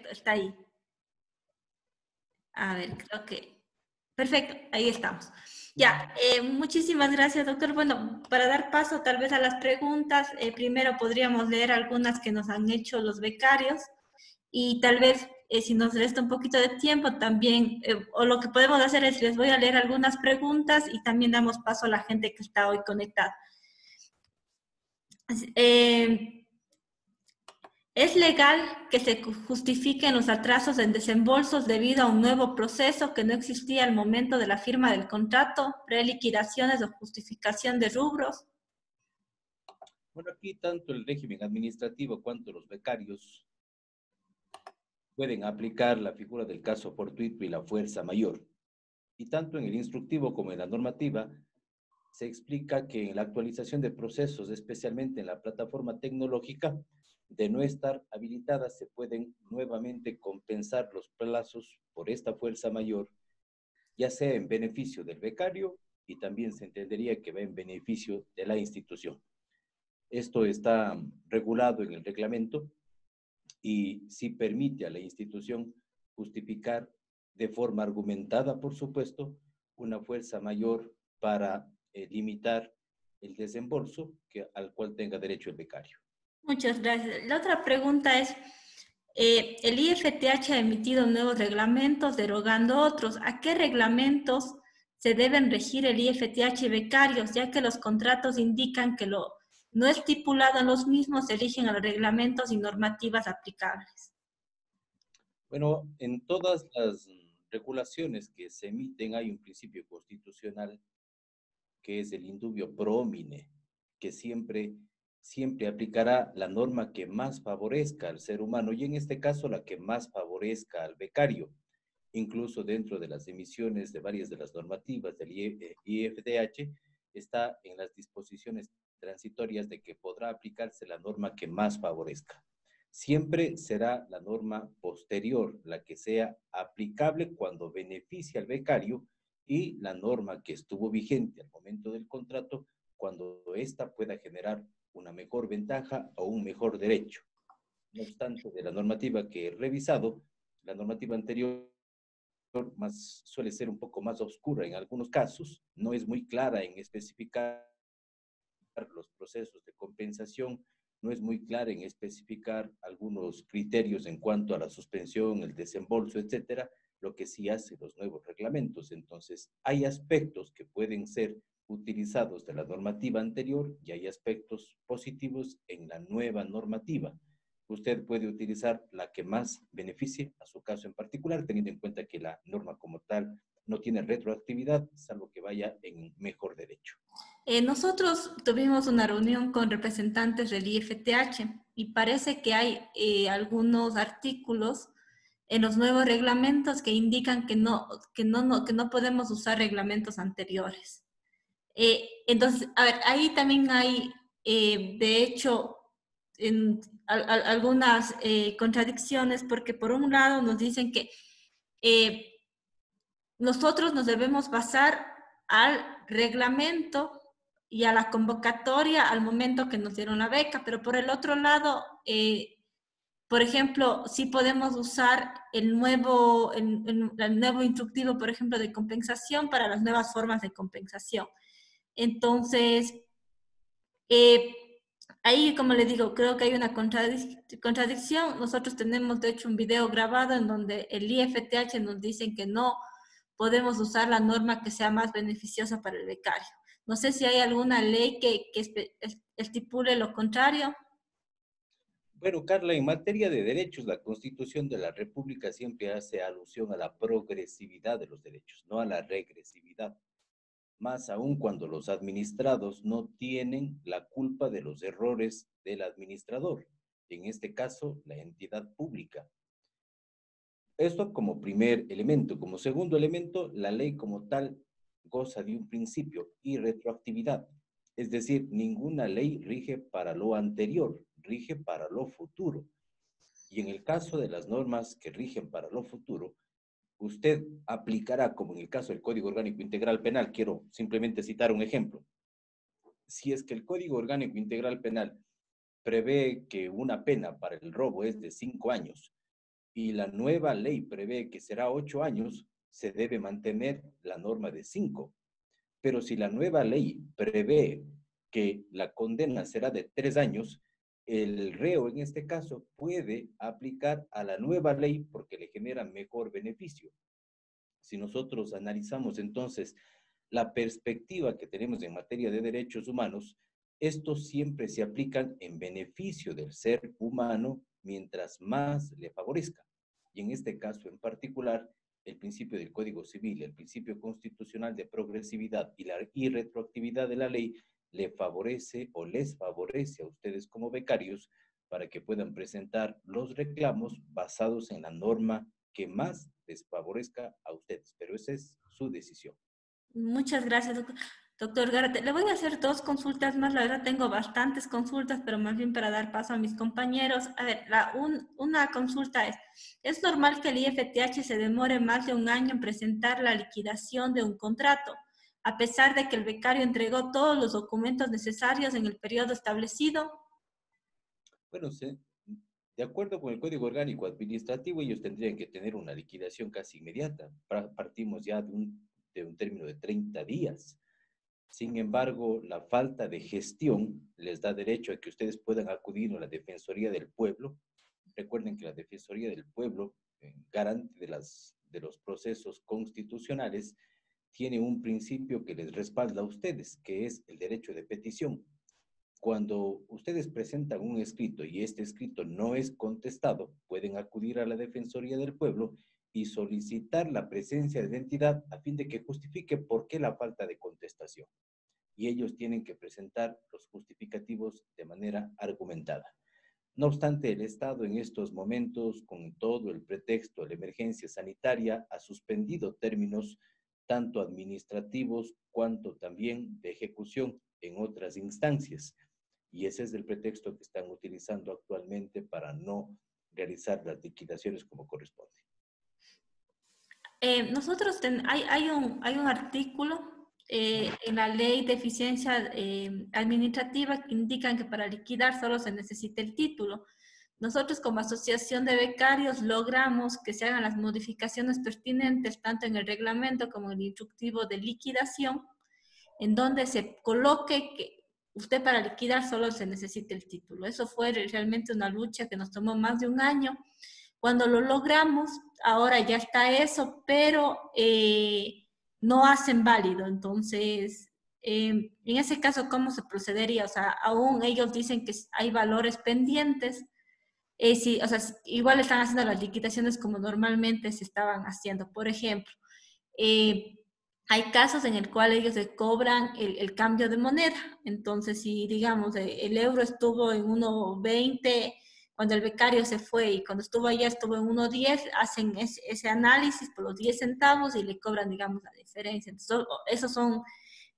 perfecto, está ahí. A ver, creo que... Perfecto, ahí estamos. Ya, muchísimas gracias, doctor. Bueno, para dar paso tal vez a las preguntas, primero podríamos leer algunas que nos han hecho los becarios y tal vez si nos resta un poquito de tiempo también, o lo que podemos hacer es les voy a leer algunas preguntas y también damos paso a la gente que está hoy conectada. Eh, ¿Es legal que se justifiquen los atrasos en desembolsos debido a un nuevo proceso que no existía al momento de la firma del contrato, preliquidaciones o justificación de rubros? Bueno, aquí tanto el régimen administrativo cuanto los becarios pueden aplicar la figura del caso fortuito y la fuerza mayor. Y tanto en el instructivo como en la normativa se explica que en la actualización de procesos, especialmente en la plataforma tecnológica, de no estar habilitadas, se pueden nuevamente compensar los plazos por esta fuerza mayor, ya sea en beneficio del becario y también se entendería que va en beneficio de la institución. Esto está regulado en el reglamento y sí permite a la institución justificar de forma argumentada, por supuesto, una fuerza mayor para limitar el desembolso al cual tenga derecho el becario. Muchas gracias. La otra pregunta es, el IFTH ha emitido nuevos reglamentos derogando otros. ¿A qué reglamentos se deben regir el IFTH becarios, ya que los contratos indican que lo no estipulado en los mismos se rigen a los reglamentos y normativas aplicables? Bueno, en todas las regulaciones que se emiten hay un principio constitucional que es el indubio pro homine, que siempre aplicará la norma que más favorezca al ser humano y en este caso la que más favorezca al becario. Incluso dentro de las emisiones de varias de las normativas del IFDH está en las disposiciones transitorias de que podrá aplicarse la norma que más favorezca. Siempre será la norma posterior la que sea aplicable cuando beneficie al becario y la norma que estuvo vigente al momento del contrato cuando ésta pueda generar una mejor ventaja o un mejor derecho. No obstante, de la normativa que he revisado, la normativa anterior más, suele ser un poco más oscura en algunos casos, no es muy clara en especificar los procesos de compensación, no es muy clara en especificar algunos criterios en cuanto a la suspensión, el desembolso, etcétera, lo que sí hace los nuevos reglamentos. Entonces, hay aspectos que pueden ser utilizados de la normativa anterior y hay aspectos positivos en la nueva normativa. Usted puede utilizar la que más beneficie a su caso en particular, teniendo en cuenta que la norma como tal no tiene retroactividad, salvo que vaya en mejor derecho. Nosotros tuvimos una reunión con representantes del IFTH y parece que hay algunos artículos en los nuevos reglamentos que indican que no podemos usar reglamentos anteriores. Entonces, a ver, ahí también hay, de hecho, algunas contradicciones, porque por un lado nos dicen que eh, nosotros nos debemos basar al reglamento y a la convocatoria al momento que nos dieron la beca, pero por el otro lado, por ejemplo, sí podemos usar el nuevo instructivo, por ejemplo, de compensación para las nuevas formas de compensación. Entonces, eh, ahí, como les digo, creo que hay una contradicción. Nosotros tenemos, de hecho, un video grabado en donde el IFTH nos dicen que no podemos usar la norma que sea más beneficiosa para el becario. No sé si hay alguna ley que estipule lo contrario. Bueno, Carla, en materia de derechos, la Constitución de la República siempre hace alusión a la progresividad de los derechos, no a la regresividad. Más aún cuando los administrados no tienen la culpa de los errores del administrador, en este caso, la entidad pública. Esto como primer elemento. Como segundo elemento, la ley como tal goza de un principio y retroactividad. Es decir, ninguna ley rige para lo anterior, rige para lo futuro. Y en el caso de las normas que rigen para lo futuro, usted aplicará, como en el caso del Código Orgánico Integral Penal, quiero simplemente citar un ejemplo. Si es que el Código Orgánico Integral Penal prevé que una pena para el robo es de 5 años, y la nueva ley prevé que será 8 años, se debe mantener la norma de 5. Pero si la nueva ley prevé que la condena será de 3 años, el reo en este caso puede aplicar a la nueva ley porque le genera mejor beneficio. Si nosotros analizamos entonces la perspectiva que tenemos en materia de derechos humanos, estos siempre se aplican en beneficio del ser humano mientras más le favorezca. Y en este caso en particular, el principio del Código Civil, el principio constitucional de progresividad y la irretroactividad de la ley le favorece o les favorece a ustedes como becarios para que puedan presentar los reclamos basados en la norma que más les favorezca a ustedes, pero esa es su decisión. Muchas gracias, doctor Gárate. Le voy a hacer dos consultas más. La verdad tengo bastantes consultas, pero más bien para dar paso a mis compañeros. A ver, una consulta ¿es normal que el IFTH se demore más de un año en presentar la liquidación de un contrato, a pesar de que el becario entregó todos los documentos necesarios en el periodo establecido? Bueno, de acuerdo con el Código Orgánico Administrativo, ellos tendrían que tener una liquidación casi inmediata. Partimos ya de un término de 30 días. Sin embargo, la falta de gestión les da derecho a que ustedes puedan acudir a la Defensoría del Pueblo. Recuerden que la Defensoría del Pueblo, garante de los procesos constitucionales, tiene un principio que les respalda a ustedes, que es el derecho de petición. Cuando ustedes presentan un escrito y este escrito no es contestado, pueden acudir a la Defensoría del Pueblo y solicitar la presencia de la entidad a fin de que justifique por qué la falta de contestación. Y ellos tienen que presentar los justificativos de manera argumentada. No obstante, el Estado en estos momentos, con todo el pretexto de la emergencia sanitaria, ha suspendido términos tanto administrativos cuanto también de ejecución en otras instancias. Y ese es el pretexto que están utilizando actualmente para no realizar las liquidaciones como corresponde. Nosotros hay un artículo en la ley de eficiencia administrativa que indican que para liquidar solo se necesita el título. Nosotros como asociación de becarios logramos que se hagan las modificaciones pertinentes tanto en el reglamento como en el instructivo de liquidación, en donde se coloque que usted para liquidar solo se necesita el título. Eso fue realmente una lucha que nos tomó más de un año. Cuando lo logramos, ahora ya está eso, pero no hacen válido. Entonces, en ese caso, ¿cómo se procedería? O sea, aún ellos dicen que hay valores pendientes. Sí, o sea, igual están haciendo las liquidaciones como normalmente se estaban haciendo. Por ejemplo, eh, hay casos en el cual ellos se cobran el cambio de moneda. Entonces, si digamos el euro estuvo en 1,20 cuando el becario se fue y cuando estuvo allá estuvo en 1,10, hacen ese análisis por los 10 centavos y le cobran, digamos, la diferencia. Entonces,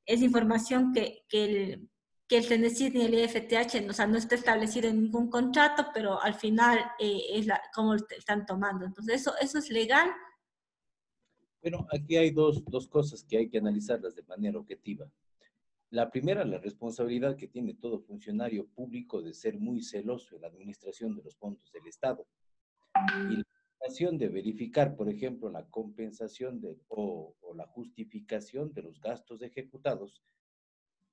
es información que el CNCID ni el IFTH, o sea, no está establecido en ningún contrato, pero al final es cómo están tomando. Entonces, eso es legal. Bueno, aquí hay dos cosas que hay que analizarlas de manera objetiva. La primera, la responsabilidad que tiene todo funcionario público de ser muy celoso en la administración de los fondos del Estado. Y la obligación de verificar, por ejemplo, la compensación o la justificación de los gastos ejecutados,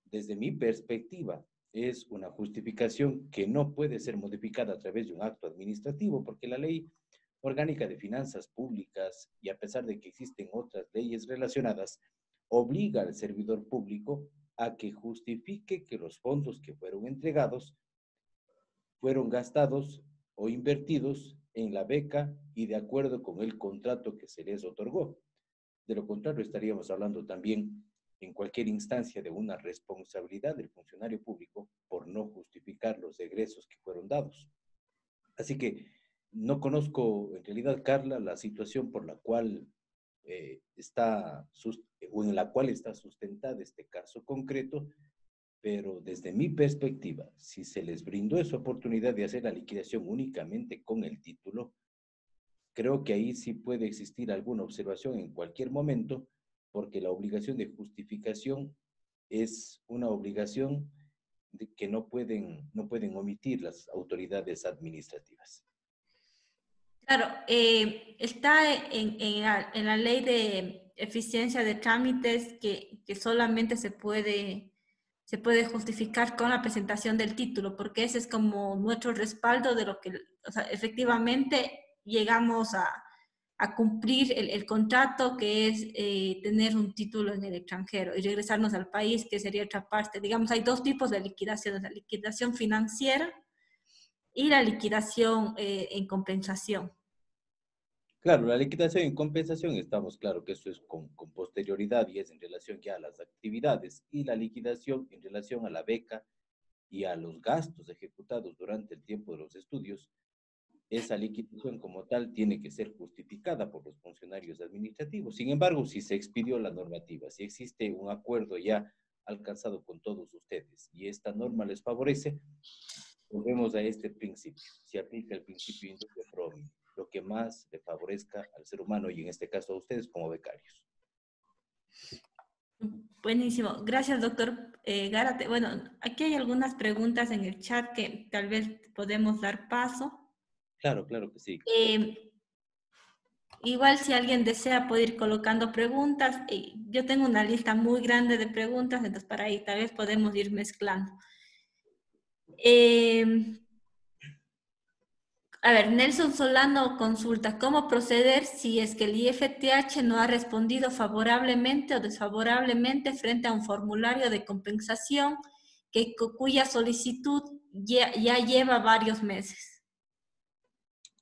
desde mi perspectiva, es una justificación que no puede ser modificada a través de un acto administrativo, porque la ley orgánica de finanzas públicas, y a pesar de que existen otras leyes relacionadas, obliga al servidor público a que justifique que los fondos que fueron entregados fueron gastados o invertidos en la beca y de acuerdo con el contrato que se les otorgó. De lo contrario, estaríamos hablando también en cualquier instancia de una responsabilidad del funcionario público por no justificar los egresos que fueron dados. Así que no conozco en realidad, Carla, la situación por la cual o en la cual está sustentada este caso concreto, pero desde mi perspectiva, si se les brindó esa oportunidad de hacer la liquidación únicamente con el título, creo que ahí sí puede existir alguna observación en cualquier momento, porque la obligación de justificación es una obligación que no pueden omitir las autoridades administrativas. Claro, está en la ley de eficiencia de trámites que solamente se puede justificar con la presentación del título, porque ese es como nuestro respaldo de lo que, o sea, efectivamente llegamos a cumplir el contrato, que es tener un título en el extranjero y regresarnos al país, que sería otra parte. Digamos, hay dos tipos de liquidaciones, la liquidación financiera y la liquidación en compensación. Claro, la liquidación y compensación, estamos claro que eso es con posterioridad y es en relación ya a las actividades, y la liquidación en relación a la beca y a los gastos ejecutados durante el tiempo de los estudios. Esa liquidación como tal tiene que ser justificada por los funcionarios administrativos. Sin embargo, si se expidió la normativa, si existe un acuerdo ya alcanzado con todos ustedes y esta norma les favorece, volvemos a este principio. Se aplica el principio indubio pro homine, lo que más le favorezca al ser humano y en este caso a ustedes como becarios. Buenísimo. Gracias, doctor Gárate. Bueno, aquí hay algunas preguntas en el chat que tal vez podemos dar paso. Claro, claro que sí. Eh, Igual si alguien desea puede ir colocando preguntas. Yo tengo una lista muy grande de preguntas, entonces para ahí tal vez podemos ir mezclando. Eh, a ver, Nelson Solano consulta, ¿cómo proceder si es que el IFTH no ha respondido favorablemente o desfavorablemente frente a un formulario de compensación cuya solicitud ya lleva varios meses?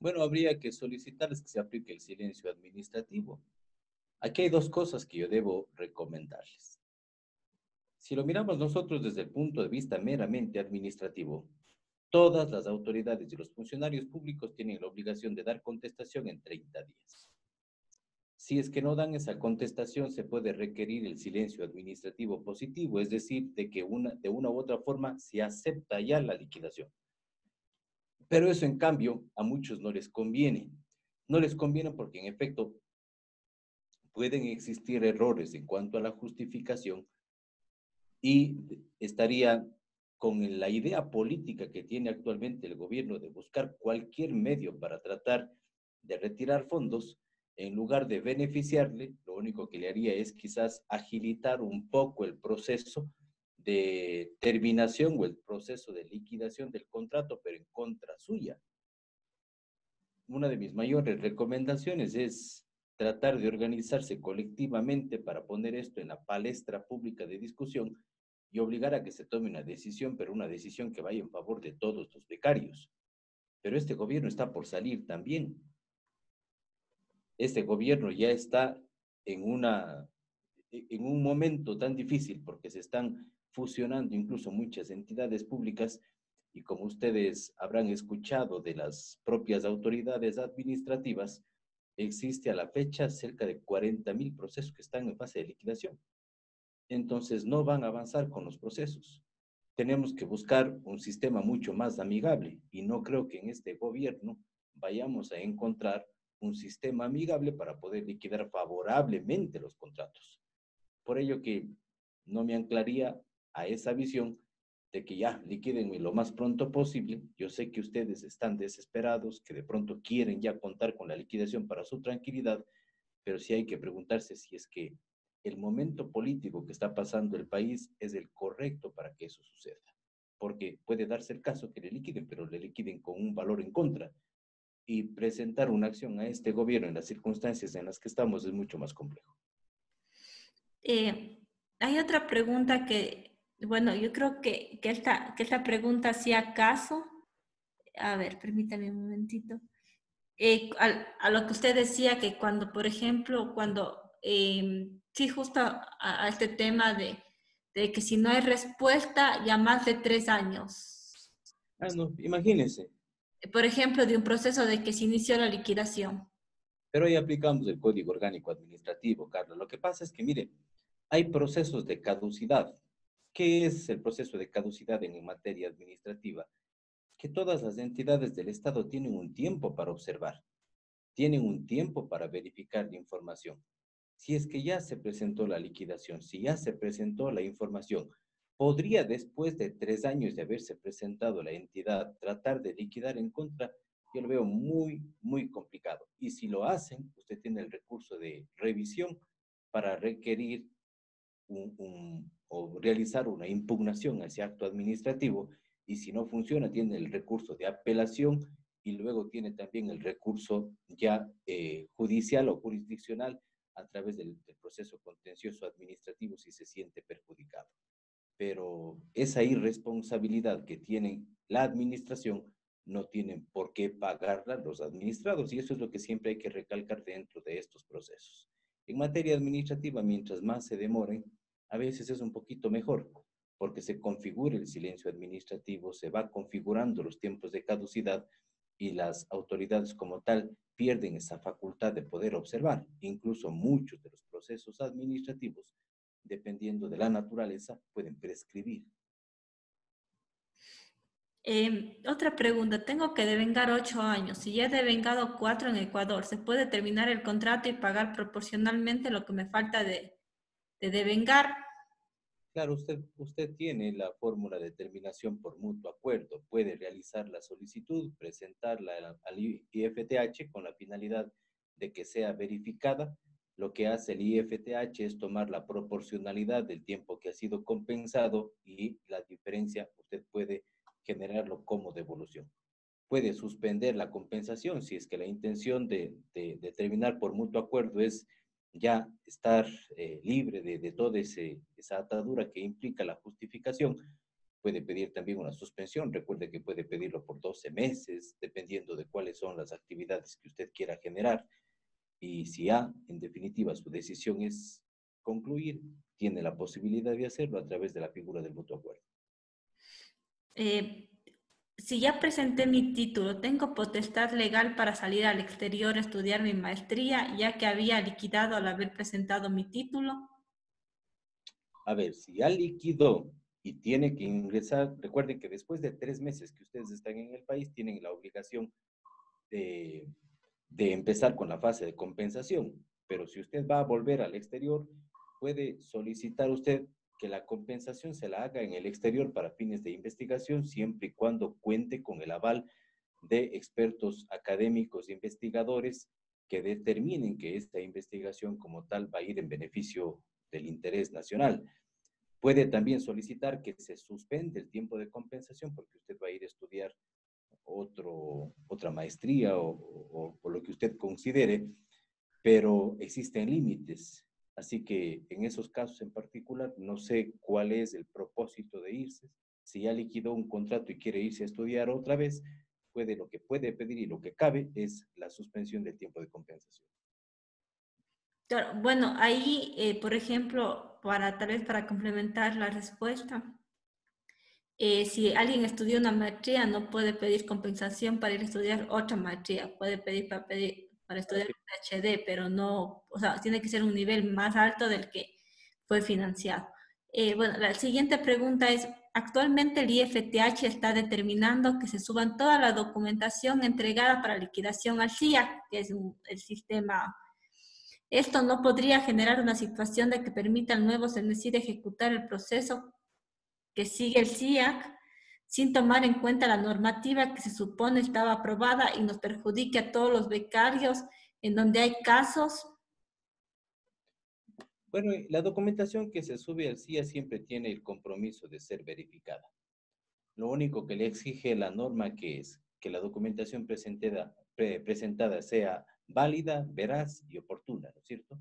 Bueno, habría que solicitarles que se aplique el silencio administrativo. Aquí hay dos cosas que yo debo recomendarles. Si lo miramos nosotros desde el punto de vista meramente administrativo, todas las autoridades y los funcionarios públicos tienen la obligación de dar contestación en 30 días. Si es que no dan esa contestación, se puede requerir el silencio administrativo positivo, es decir, de que de una u otra forma se acepta ya la liquidación. Pero eso, en cambio, a muchos no les conviene. No les conviene porque, en efecto, pueden existir errores en cuanto a la justificación y estaría con la idea política que tiene actualmente el gobierno de buscar cualquier medio para tratar de retirar fondos, en lugar de beneficiarle, lo único que le haría es quizás agilitar un poco el proceso de terminación o el proceso de liquidación del contrato, pero en contra suya. Una de mis mayores recomendaciones es tratar de organizarse colectivamente para poner esto en la palestra pública de discusión y obligar a que se tome una decisión, pero una decisión que vaya en favor de todos los becarios. Pero este gobierno está por salir también. Este gobierno ya está en, en un momento tan difícil porque se están fusionando incluso muchas entidades públicas y como ustedes habrán escuchado de las propias autoridades administrativas, existe a la fecha cerca de 40,000 procesos que están en fase de liquidación. Entonces no van a avanzar con los procesos. Tenemos que buscar un sistema mucho más amigable y no creo que en este gobierno vayamos a encontrar un sistema amigable para poder liquidar favorablemente los contratos. Por ello que no me anclaría a esa visión de que ya liquídenme lo más pronto posible. Yo sé que ustedes están desesperados, que de pronto quieren ya contar con la liquidación para su tranquilidad, pero sí hay que preguntarse si es que el momento político que está pasando el país es el correcto para que eso suceda. Porque puede darse el caso que le liquiden, pero le liquiden con un valor en contra. Y presentar una acción a este gobierno en las circunstancias en las que estamos es mucho más complejo. Hay otra pregunta que, bueno, yo creo que esta pregunta hacía caso. A ver, permítame un momentito. A lo que usted decía que cuando, por ejemplo, sí, justo a este tema de que si no hay respuesta, ya más de 3 años. Ah, no, imagínense. Por ejemplo, de un proceso de que se inició la liquidación. Pero ahí aplicamos el Código Orgánico Administrativo, Carlos. Lo que pasa es que, mire, hay procesos de caducidad. ¿Qué es el proceso de caducidad en materia administrativa? Que todas las entidades del Estado tienen un tiempo para observar, tienen un tiempo para verificar la información. Si es que ya se presentó la liquidación, si ya se presentó la información, podría después de 3 años de haberse presentado la entidad tratar de liquidar en contra, yo lo veo muy, muy complicado. Y si lo hacen, usted tiene el recurso de revisión para requerir o realizar una impugnación a ese acto administrativo, y si no funciona, tiene el recurso de apelación y luego tiene también el recurso ya judicial o jurisdiccional a través del proceso contencioso administrativo si se siente perjudicado. Pero esa irresponsabilidad que tiene la administración no tienen por qué pagarla los administrados, y eso es lo que siempre hay que recalcar dentro de estos procesos. En materia administrativa, mientras más se demoren, a veces es un poquito mejor, porque se configura el silencio administrativo, se va configurando los tiempos de caducidad y las autoridades como tal pierden esa facultad de poder observar. Incluso muchos de los procesos administrativos, dependiendo de la naturaleza, pueden prescribir. Otra pregunta, tengo que devengar 8 años. Si ya he devengado 4 en Ecuador, ¿se puede terminar el contrato y pagar proporcionalmente lo que me falta de devengar? Claro, usted tiene la fórmula de terminación por mutuo acuerdo. Puede realizar la solicitud, presentarla al IFTH con la finalidad de que sea verificada. Lo que hace el IFTH es tomar la proporcionalidad del tiempo que ha sido compensado y la diferencia usted puede generarlo como devolución. Puede suspender la compensación si es que la intención de terminar por mutuo acuerdo es ya estar libre de toda esa atadura que implica la justificación. Puede pedir también una suspensión. Recuerde que puede pedirlo por 12 meses, dependiendo de cuáles son las actividades que usted quiera generar. Y si ya, en definitiva, su decisión es concluir, tiene la posibilidad de hacerlo a través de la figura del mutuo acuerdo. Eh, si ya presenté mi título, ¿tengo potestad legal para salir al exterior a estudiar mi maestría, ya que había liquidado al haber presentado mi título? A ver, si ya liquidó y tiene que ingresar, recuerden que después de 3 meses que ustedes están en el país, tienen la obligación de, de empezar con la fase de compensación. Pero si usted va a volver al exterior, puede solicitar usted que la compensación se la haga en el exterior para fines de investigación, siempre y cuando cuente con el aval de expertos académicos e investigadores que determinen que esta investigación como tal va a ir en beneficio del interés nacional. Puede también solicitar que se suspende el tiempo de compensación porque usted va a ir a estudiar otra maestría o lo que usted considere, pero existen límites. Así que en esos casos en particular, no sé cuál es el propósito de irse. Si ya liquidó un contrato y quiere irse a estudiar otra vez, lo que puede pedir y lo que cabe es la suspensión del tiempo de compensación. Claro, bueno, ahí, por ejemplo, tal vez para complementar la respuesta, si alguien estudió una maestría, no puede pedir compensación para ir a estudiar otra maestría, puede pedir para estudiar un PhD, pero no, o sea, tiene que ser un nivel más alto del que fue financiado. Bueno, la siguiente pregunta es, actualmente el IFTH está determinando que se suban toda la documentación entregada para liquidación al CIA, que es el sistema. Esto no podría generar una situación de que permita al nuevo CENESID ejecutar el proceso que sigue el CIAC sin tomar en cuenta la normativa que se supone estaba aprobada y nos perjudique a todos los becarios en donde hay casos. Bueno, la documentación que se sube al CIA siempre tiene el compromiso de ser verificada. Lo único que le exige la norma que es que la documentación presentada sea válida, veraz y oportuna, ¿no es cierto?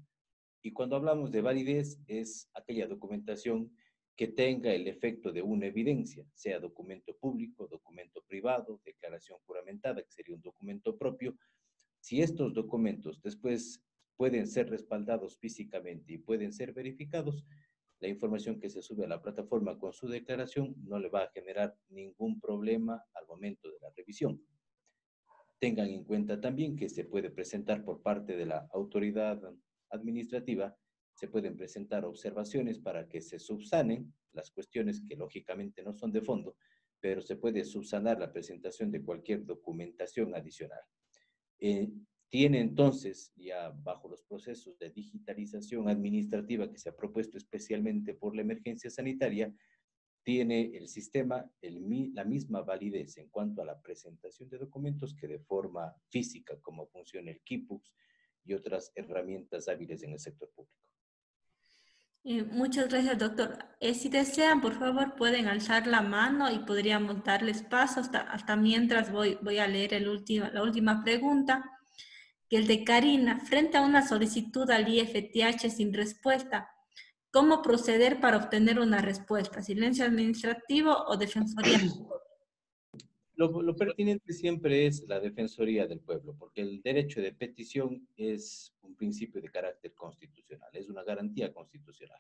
Y cuando hablamos de validez es aquella documentación que tenga el efecto de una evidencia, sea documento público, documento privado, declaración juramentada, que sería un documento propio. Si estos documentos después pueden ser respaldados físicamente y pueden ser verificados, la información que se sube a la plataforma con su declaración no le va a generar ningún problema al momento de la revisión. Tengan en cuenta también que se puede presentar por parte de la autoridad administrativa, se pueden presentar observaciones para que se subsanen las cuestiones que lógicamente no son de fondo, pero se puede subsanar la presentación de cualquier documentación adicional. Tiene entonces, ya bajo los procesos de digitalización administrativa que se ha propuesto especialmente por la emergencia sanitaria, tiene el sistema la misma validez en cuanto a la presentación de documentos que de forma física, como funciona el Kipux y otras herramientas hábiles en el sector público. Muchas gracias, doctor. Si desean, por favor, pueden alzar la mano y podríamos darles paso hasta mientras voy a leer la última pregunta, que el de Karina. Frente a una solicitud al IFTH sin respuesta, ¿cómo proceder para obtener una respuesta? ¿Silencio administrativo o defensoría? Lo pertinente siempre es la Defensoría del Pueblo, porque el derecho de petición es un principio de carácter constitucional, es una garantía constitucional.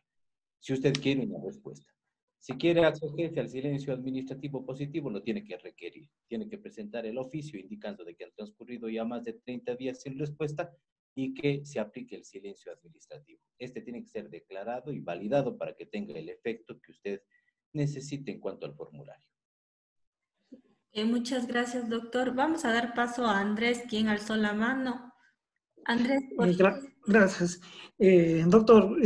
Si usted quiere una respuesta, si quiere acogerse al silencio administrativo positivo, lo tiene que requerir. Tiene que presentar el oficio indicando de que han transcurrido ya más de 30 días sin respuesta y que se aplique el silencio administrativo. Este tiene que ser declarado y validado para que tenga el efecto que usted necesite en cuanto al formulario. Muchas gracias, doctor. Vamos a dar paso a Andrés, quien alzó la mano. Andrés, por favor. Gracias. Doctor,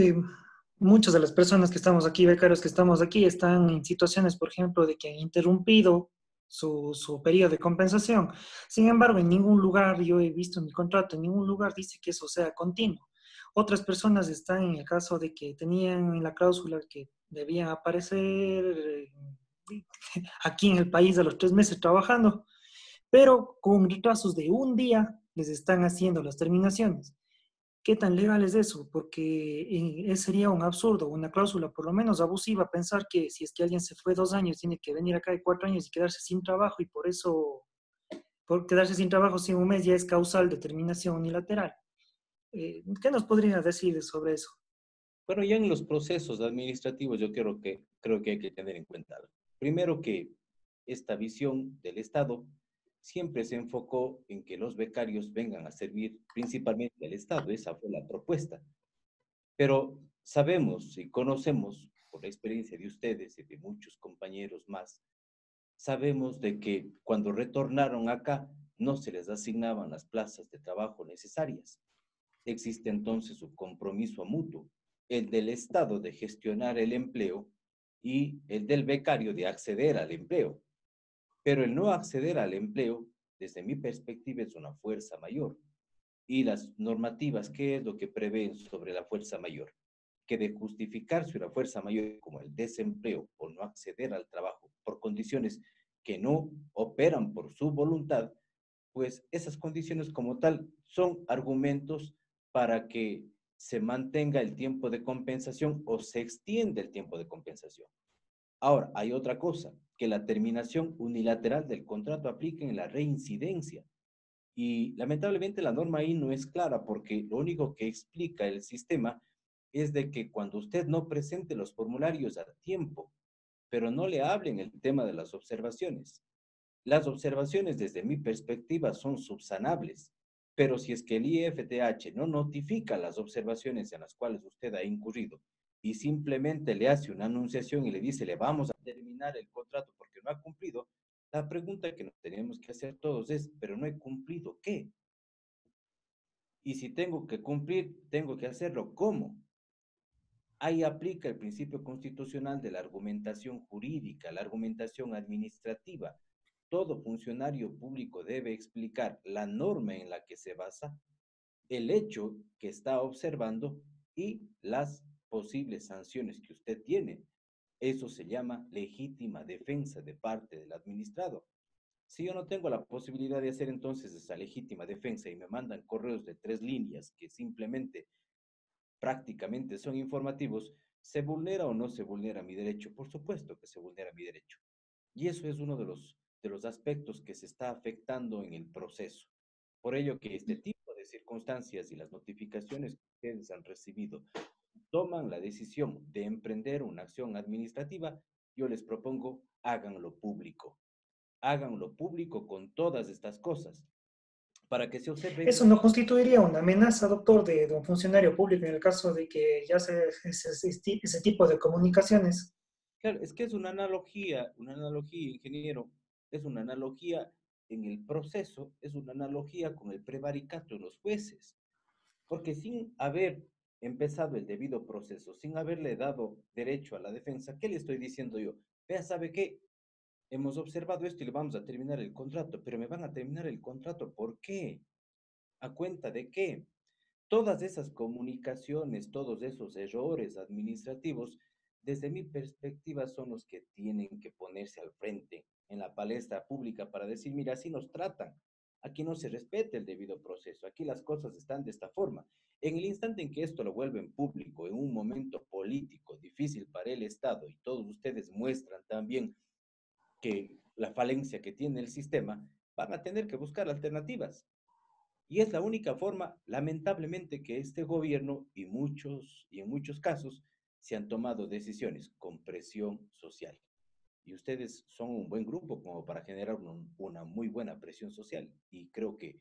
muchas de las personas que estamos aquí, becarios que estamos aquí, están en situaciones, por ejemplo, de que han interrumpido su periodo de compensación. Sin embargo, en ningún lugar, yo he visto en mi contrato, en ningún lugar dice que eso sea continuo. Otras personas están en el caso de que tenían en la cláusula que debían aparecer aquí en el país a los 3 meses trabajando, pero con retrasos de un día les están haciendo las terminaciones. ¿Qué tan legal es eso? Porque sería un absurdo, una cláusula por lo menos abusiva, pensar que si es que alguien se fue 2 años, tiene que venir acá de 4 años y quedarse sin trabajo, y por quedarse sin trabajo sin un mes ya es causal de terminación unilateral. ¿Qué nos podría decir sobre eso? Bueno, ya en los procesos administrativos yo creo que hay que tener en cuenta algo. Primero que esta visión del Estado siempre se enfocó en que los becarios vengan a servir principalmente al Estado. Esa fue la propuesta. Pero sabemos y conocemos, por la experiencia de ustedes y de muchos compañeros más, sabemos de que cuando retornaron acá no se les asignaban las plazas de trabajo necesarias. Existe entonces un compromiso mutuo, el del Estado de gestionar el empleo y el del becario de acceder al empleo. Pero el no acceder al empleo, desde mi perspectiva, es una fuerza mayor. Y las normativas, ¿qué es lo que prevén sobre la fuerza mayor? Que de justificarse una fuerza mayor como el desempleo o no acceder al trabajo por condiciones que no operan por su voluntad, pues esas condiciones como tal son argumentos para que se mantenga el tiempo de compensación o se extiende el tiempo de compensación. Ahora, hay otra cosa, que la terminación unilateral del contrato aplique en la reincidencia. Y lamentablemente la norma ahí no es clara porque lo único que explica el sistema es de que cuando usted no presente los formularios a tiempo, pero no le hablen el tema de las observaciones. Las observaciones desde mi perspectiva son subsanables, pero si es que el IFTH no notifica las observaciones en las cuales usted ha incurrido y simplemente le hace una anunciación y le dice, le vamos a terminar el contrato porque no ha cumplido, la pregunta que nos tenemos que hacer todos es, ¿pero no he cumplido qué? Y si tengo que cumplir, tengo que hacerlo, ¿cómo? Ahí aplica el principio constitucional de la argumentación jurídica, la argumentación administrativa. Todo funcionario público debe explicar la norma en la que se basa, el hecho que está observando y las posibles sanciones que usted tiene. Eso se llama legítima defensa de parte del administrado. Si yo no tengo la posibilidad de hacer entonces esa legítima defensa y me mandan correos de 3 líneas que simplemente prácticamente son informativos, ¿se vulnera o no se vulnera mi derecho? Por supuesto que se vulnera mi derecho. Y eso es uno de los aspectos que se está afectando en el proceso. Por ello que este tipo de circunstancias y las notificaciones que ustedes han recibido toman la decisión de emprender una acción administrativa, yo les propongo, háganlo público. Háganlo público con todas estas cosas para que se observe. ¿Eso no constituiría una amenaza, doctor, de un funcionario público en el caso de que ya se ese tipo de comunicaciones? Claro, es que es una analogía, ingeniero, es una analogía en el proceso, es una analogía con el prevaricato de los jueces, porque sin haber empezado el debido proceso, sin haberle dado derecho a la defensa, ¿qué le estoy diciendo yo? vea, ¿sabe qué? Hemos observado esto y le vamos a terminar el contrato, pero me van a terminar el contrato, ¿por qué? ¿A cuenta de qué? Todas esas comunicaciones, todos esos errores administrativos, desde mi perspectiva, son los que tienen que ponerse al frente en la palestra pública para decir, mira, así nos tratan. Aquí no se respeta el debido proceso, aquí las cosas están de esta forma. En el instante en que esto lo vuelven público, en un momento político difícil para el Estado, y todos ustedes muestran también que la falencia que tiene el sistema, van a tener que buscar alternativas. Y es la única forma, lamentablemente, que este gobierno y en muchos casos se han tomado decisiones con presión social. Y ustedes son un buen grupo como para generar una muy buena presión social. Y creo que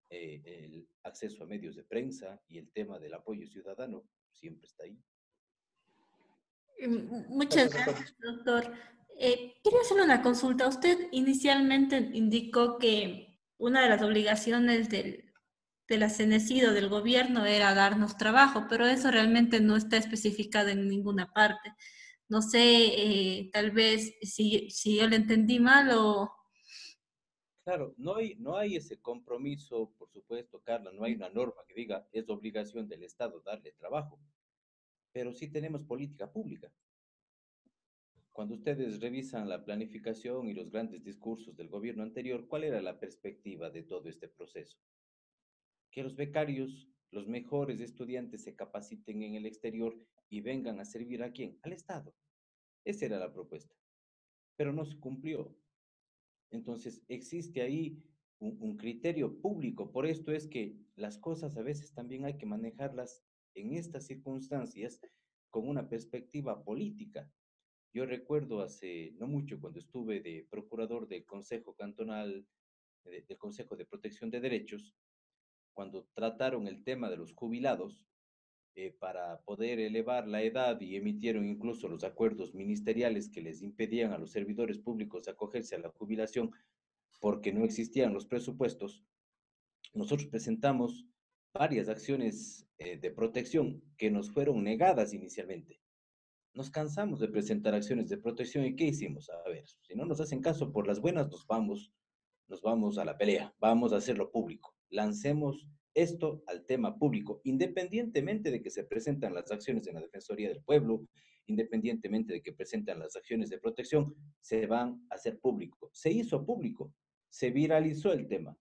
el acceso a medios de prensa y el tema del apoyo ciudadano siempre está ahí. Muchas Gracias, doctor. gracias, doctor. Quería hacerle una consulta. Usted inicialmente indicó que una de las obligaciones de la Cenecido del gobierno era darnos trabajo, pero eso realmente no está especificado en ninguna parte. No sé, tal vez si yo le entendí mal o... Claro, no hay ese compromiso, por supuesto, Carla, no hay una norma que diga es obligación del Estado darle trabajo, pero sí tenemos política pública. Cuando ustedes revisan la planificación y los grandes discursos del gobierno anterior, ¿cuál era la perspectiva de todo este proceso? Que los becarios, los mejores estudiantes se capaciten en el exterior y vengan a servir a quién? Al Estado. Esa era la propuesta, pero no se cumplió. Entonces, existe ahí un criterio público. Por esto es que las cosas a veces también hay que manejarlas en estas circunstancias con una perspectiva política. Yo recuerdo hace no mucho cuando estuve de procurador del Consejo Cantonal, del Consejo de Protección de Derechos, cuando trataron el tema de los jubilados para poder elevar la edad y emitieron incluso los acuerdos ministeriales que les impedían a los servidores públicos acogerse a la jubilación porque no existían los presupuestos. Nosotros presentamos varias acciones de protección que nos fueron negadas inicialmente. Nos cansamos de presentar acciones de protección y ¿qué hicimos? A ver, si no nos hacen caso por las buenas, nos vamos a la pelea, vamos a hacerlo público. Lancemos esto al tema público, independientemente de que se presentan las acciones en la Defensoría del Pueblo, independientemente de que presentan las acciones de protección, se van a hacer público. Se hizo público, se viralizó el tema.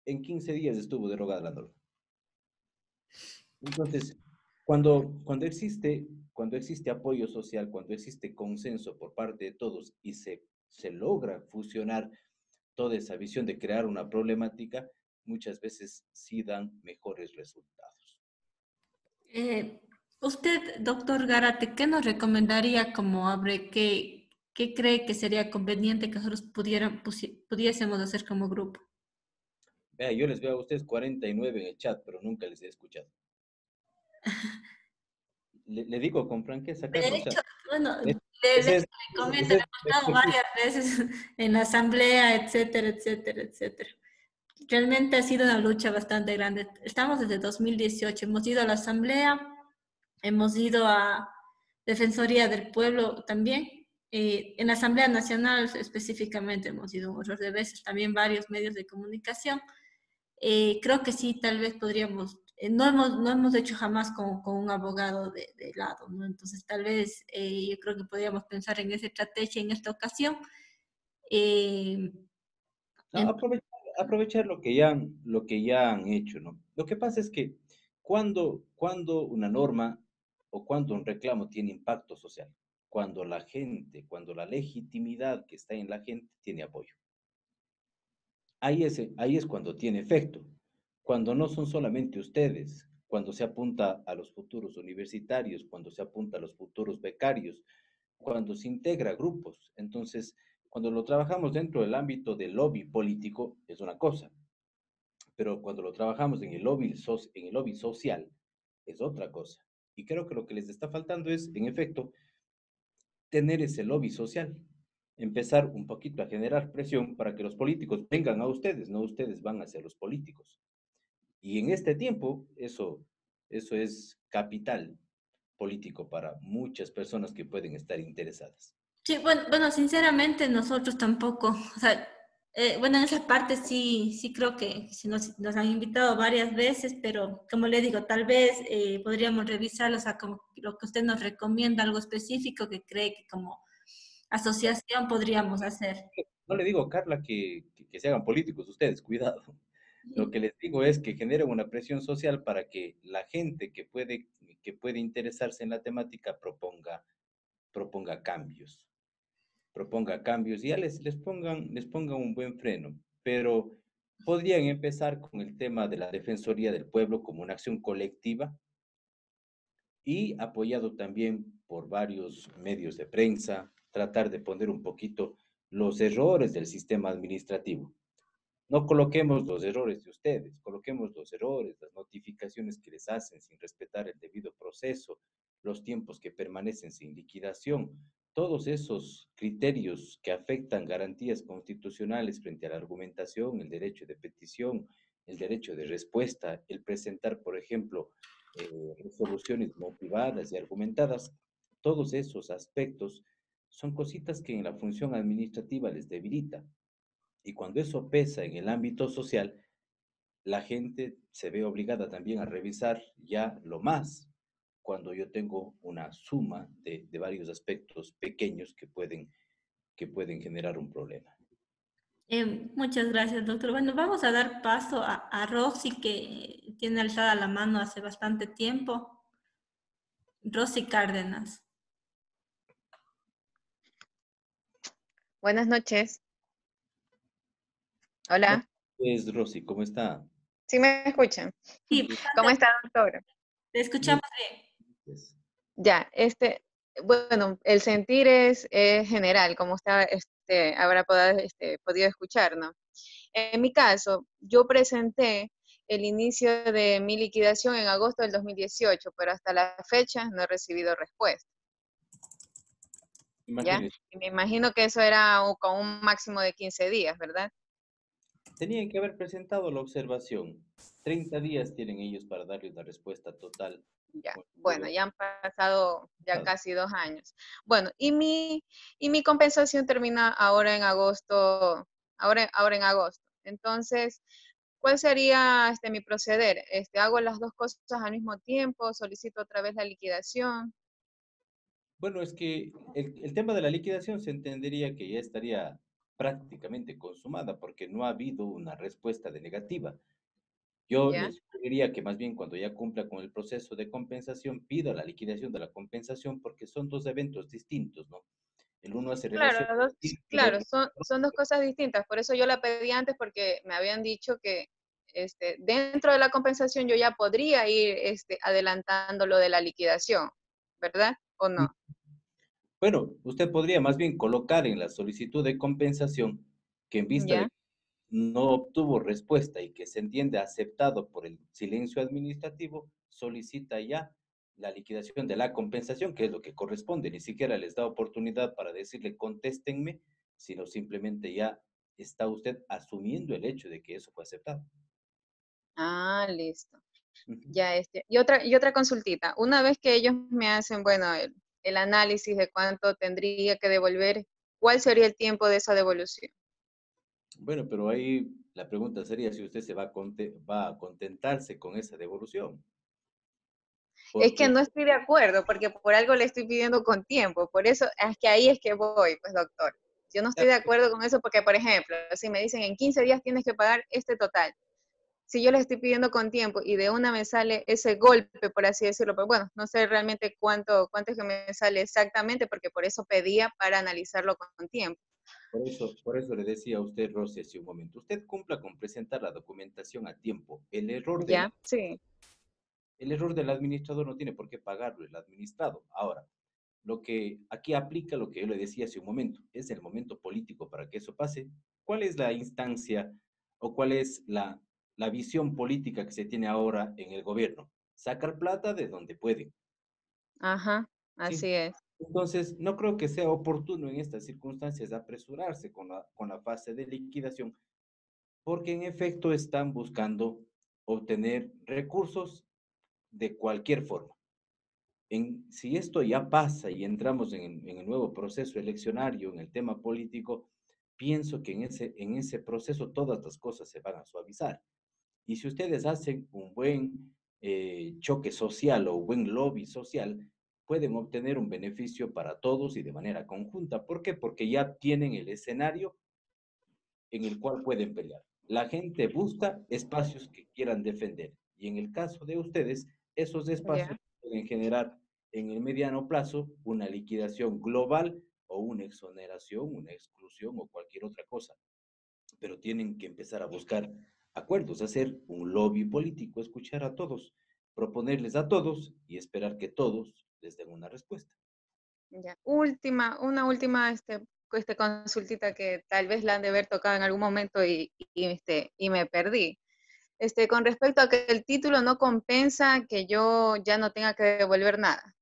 En 15 días estuvo derogada la norma. Entonces, cuando existe apoyo social, cuando existe consenso por parte de todos y se logra fusionar toda esa visión de crear una problemática, muchas veces sí dan mejores resultados. Eh, usted, doctor Garate, ¿qué nos recomendaría como abre? ¿Qué cree que sería conveniente que nosotros pudiésemos hacer como grupo? Vea, yo les veo a ustedes 49 en el chat, pero nunca les he escuchado. Le digo con franqueza, De Carlos, o sea, hecho, bueno, es, le es, comento, le he contado es, varias veces en la asamblea, etcétera, etcétera, etcétera. Realmente ha sido una lucha bastante grande. Estamos desde 2018, hemos ido a la asamblea, hemos ido a Defensoría del Pueblo también. En la Asamblea Nacional específicamente hemos ido un montón de veces, también varios medios de comunicación. Creo que sí, tal vez podríamos, no hemos hecho jamás con un abogado de lado, ¿no? Entonces, tal vez yo creo que podríamos pensar en esa estrategia en esta ocasión. Eh, no, aprovechar lo que ya han hecho, ¿no? Lo que pasa es que cuando una norma o cuando un reclamo tiene impacto social, cuando la legitimidad que está en la gente tiene apoyo. Ahí es cuando tiene efecto. Cuando no son solamente ustedes, cuando se apunta a los futuros universitarios, cuando se apunta a los futuros becarios, cuando se integra grupos. Entonces, cuando lo trabajamos dentro del ámbito del lobby político, es una cosa, pero cuando lo trabajamos en el lobby social, es otra cosa. Y creo que lo que les está faltando es, en efecto, tener ese lobby social, empezar un poquito a generar presión para que los políticos vengan a ustedes, no ustedes van a ser los políticos. Y en este tiempo, eso es capital político para muchas personas que pueden estar interesadas. Sí, bueno, sinceramente nosotros tampoco, o sea, bueno, en esa parte sí creo que sí nos han invitado varias veces, pero como le digo, tal vez podríamos revisarlo, o sea, como lo que usted nos recomienda, algo específico que cree que como asociación podríamos hacer. No le digo, Carla, que se hagan políticos ustedes, cuidado. Lo que les digo es que generen una presión social para que la gente que puede interesarse en la temática proponga cambios, proponga cambios y ya les pongan un buen freno. Pero podrían empezar con el tema de la Defensoría del Pueblo como una acción colectiva y apoyado también por varios medios de prensa, tratar de poner un poquito los errores del sistema administrativo. No coloquemos los errores de ustedes, coloquemos los errores, las notificaciones que les hacen sin respetar el debido proceso, los tiempos que permanecen sin liquidación, todos esos criterios que afectan garantías constitucionales frente a la argumentación, el derecho de petición, el derecho de respuesta, el presentar, por ejemplo, resoluciones motivadas y argumentadas, todos esos aspectos son cositas que en la función administrativa les debilita. Y cuando eso pesa en el ámbito social, la gente se ve obligada también a revisar ya lo más, cuando yo tengo una suma de varios aspectos pequeños que pueden generar un problema. Muchas gracias, doctor. Bueno, vamos a dar paso a Rosy, que tiene alzada la mano hace bastante tiempo. Rosy Cárdenas. Buenas noches. Buenas Hola. noches, Rosy, ¿cómo está? ¿Sí me escuchan? Sí, ¿Cómo está, doctora? te Bien, escuchamos bien. pues. Ya, bueno, el sentir es general, como usted habrá podido escuchar, ¿no? En mi caso, yo presenté el inicio de mi liquidación en agosto del 2018, pero hasta la fecha no he recibido respuesta, ¿ya? Imagínense, Y me imagino que eso era con un máximo de 15 días, ¿verdad? tenían que haber presentado la observación. 30 días tienen ellos para darles la respuesta total Ya, con el bueno, ya han pasado ya gobierno. casi 2 años. Bueno, y mi compensación termina ahora en agosto, ahora en agosto. Entonces, ¿cuál sería mi proceder? ¿Hago las dos cosas al mismo tiempo? ¿Solicito otra vez la liquidación? Bueno, es que el tema de la liquidación se entendería que ya estaría prácticamente consumada porque no ha habido una respuesta de negativa. Yo ¿Ya? les sugeriría que más bien cuando ya cumpla con el proceso de compensación, pida la liquidación de la compensación porque son dos eventos distintos, ¿no? El uno hace relación Claro, el claro, otro. son dos cosas distintas. Por eso yo la pedí antes porque me habían dicho que dentro de la compensación yo ya podría ir adelantando lo de la liquidación, ¿verdad? ¿O no? Bueno, usted podría más bien colocar en la solicitud de compensación que en vista de ¿Ya? que no obtuvo respuesta y que se entiende aceptado por el silencio administrativo, solicita ya la liquidación de la compensación, que es lo que corresponde. Ni siquiera les da oportunidad para decirle contéstenme, sino simplemente ya está usted asumiendo el hecho de que eso fue aceptado. Ah, listo. Ujú. Ya, y otra consultita. Una vez que ellos me hacen, bueno, el análisis de cuánto tendría que devolver, ¿cuál sería el tiempo de esa devolución? Bueno, pero ahí la pregunta sería si usted va a contentarse con esa devolución, Es que porque no estoy de acuerdo, porque por algo le estoy pidiendo con tiempo. Por eso es que ahí es que voy, pues, doctor. Yo no estoy de acuerdo con eso porque, por ejemplo, si me dicen en 15 días tienes que pagar este total, si yo les estoy pidiendo con tiempo y de una me sale ese golpe, por así decirlo, pues bueno, no sé realmente cuánto es que me sale exactamente, porque por eso pedía para analizarlo con tiempo. por eso le decía a usted, Rosy, hace un momento, usted cumpla con presentar la documentación a tiempo. ¿Ya? Sí. El error del administrador no tiene por qué pagarlo el administrado. Ahora, lo que aquí aplica lo que yo le decía hace un momento, es el momento político para que eso pase. ¿Cuál es la instancia o cuál es la visión política que se tiene ahora en el gobierno? Sacar plata de donde pueden. Ajá, Sí. así es. Entonces, no creo que sea oportuno en estas circunstancias apresurarse con la fase de liquidación, porque en efecto están buscando obtener recursos de cualquier forma. si esto ya pasa y entramos en el nuevo proceso eleccionario, en el tema político, pienso que en ese proceso todas las cosas se van a suavizar. Y si ustedes hacen un buen choque social o un buen lobby social, pueden obtener un beneficio para todos y de manera conjunta. ¿Por qué? Porque ya tienen el escenario en el cual pueden pelear. La gente busca espacios que quieran defender. Y en el caso de ustedes, esos espacios Ya. pueden generar en el mediano plazo una liquidación global o una exoneración, una exclusión o cualquier otra cosa. Pero tienen que empezar a buscar acuerdos, hacer un lobby político, escuchar a todos, proponerles a todos y esperar que todos les den una respuesta. Ya. Una última consultita que tal vez la han de haber tocado en algún momento y me perdí. Con respecto a que el título no compensa que yo ya no tenga que devolver nada.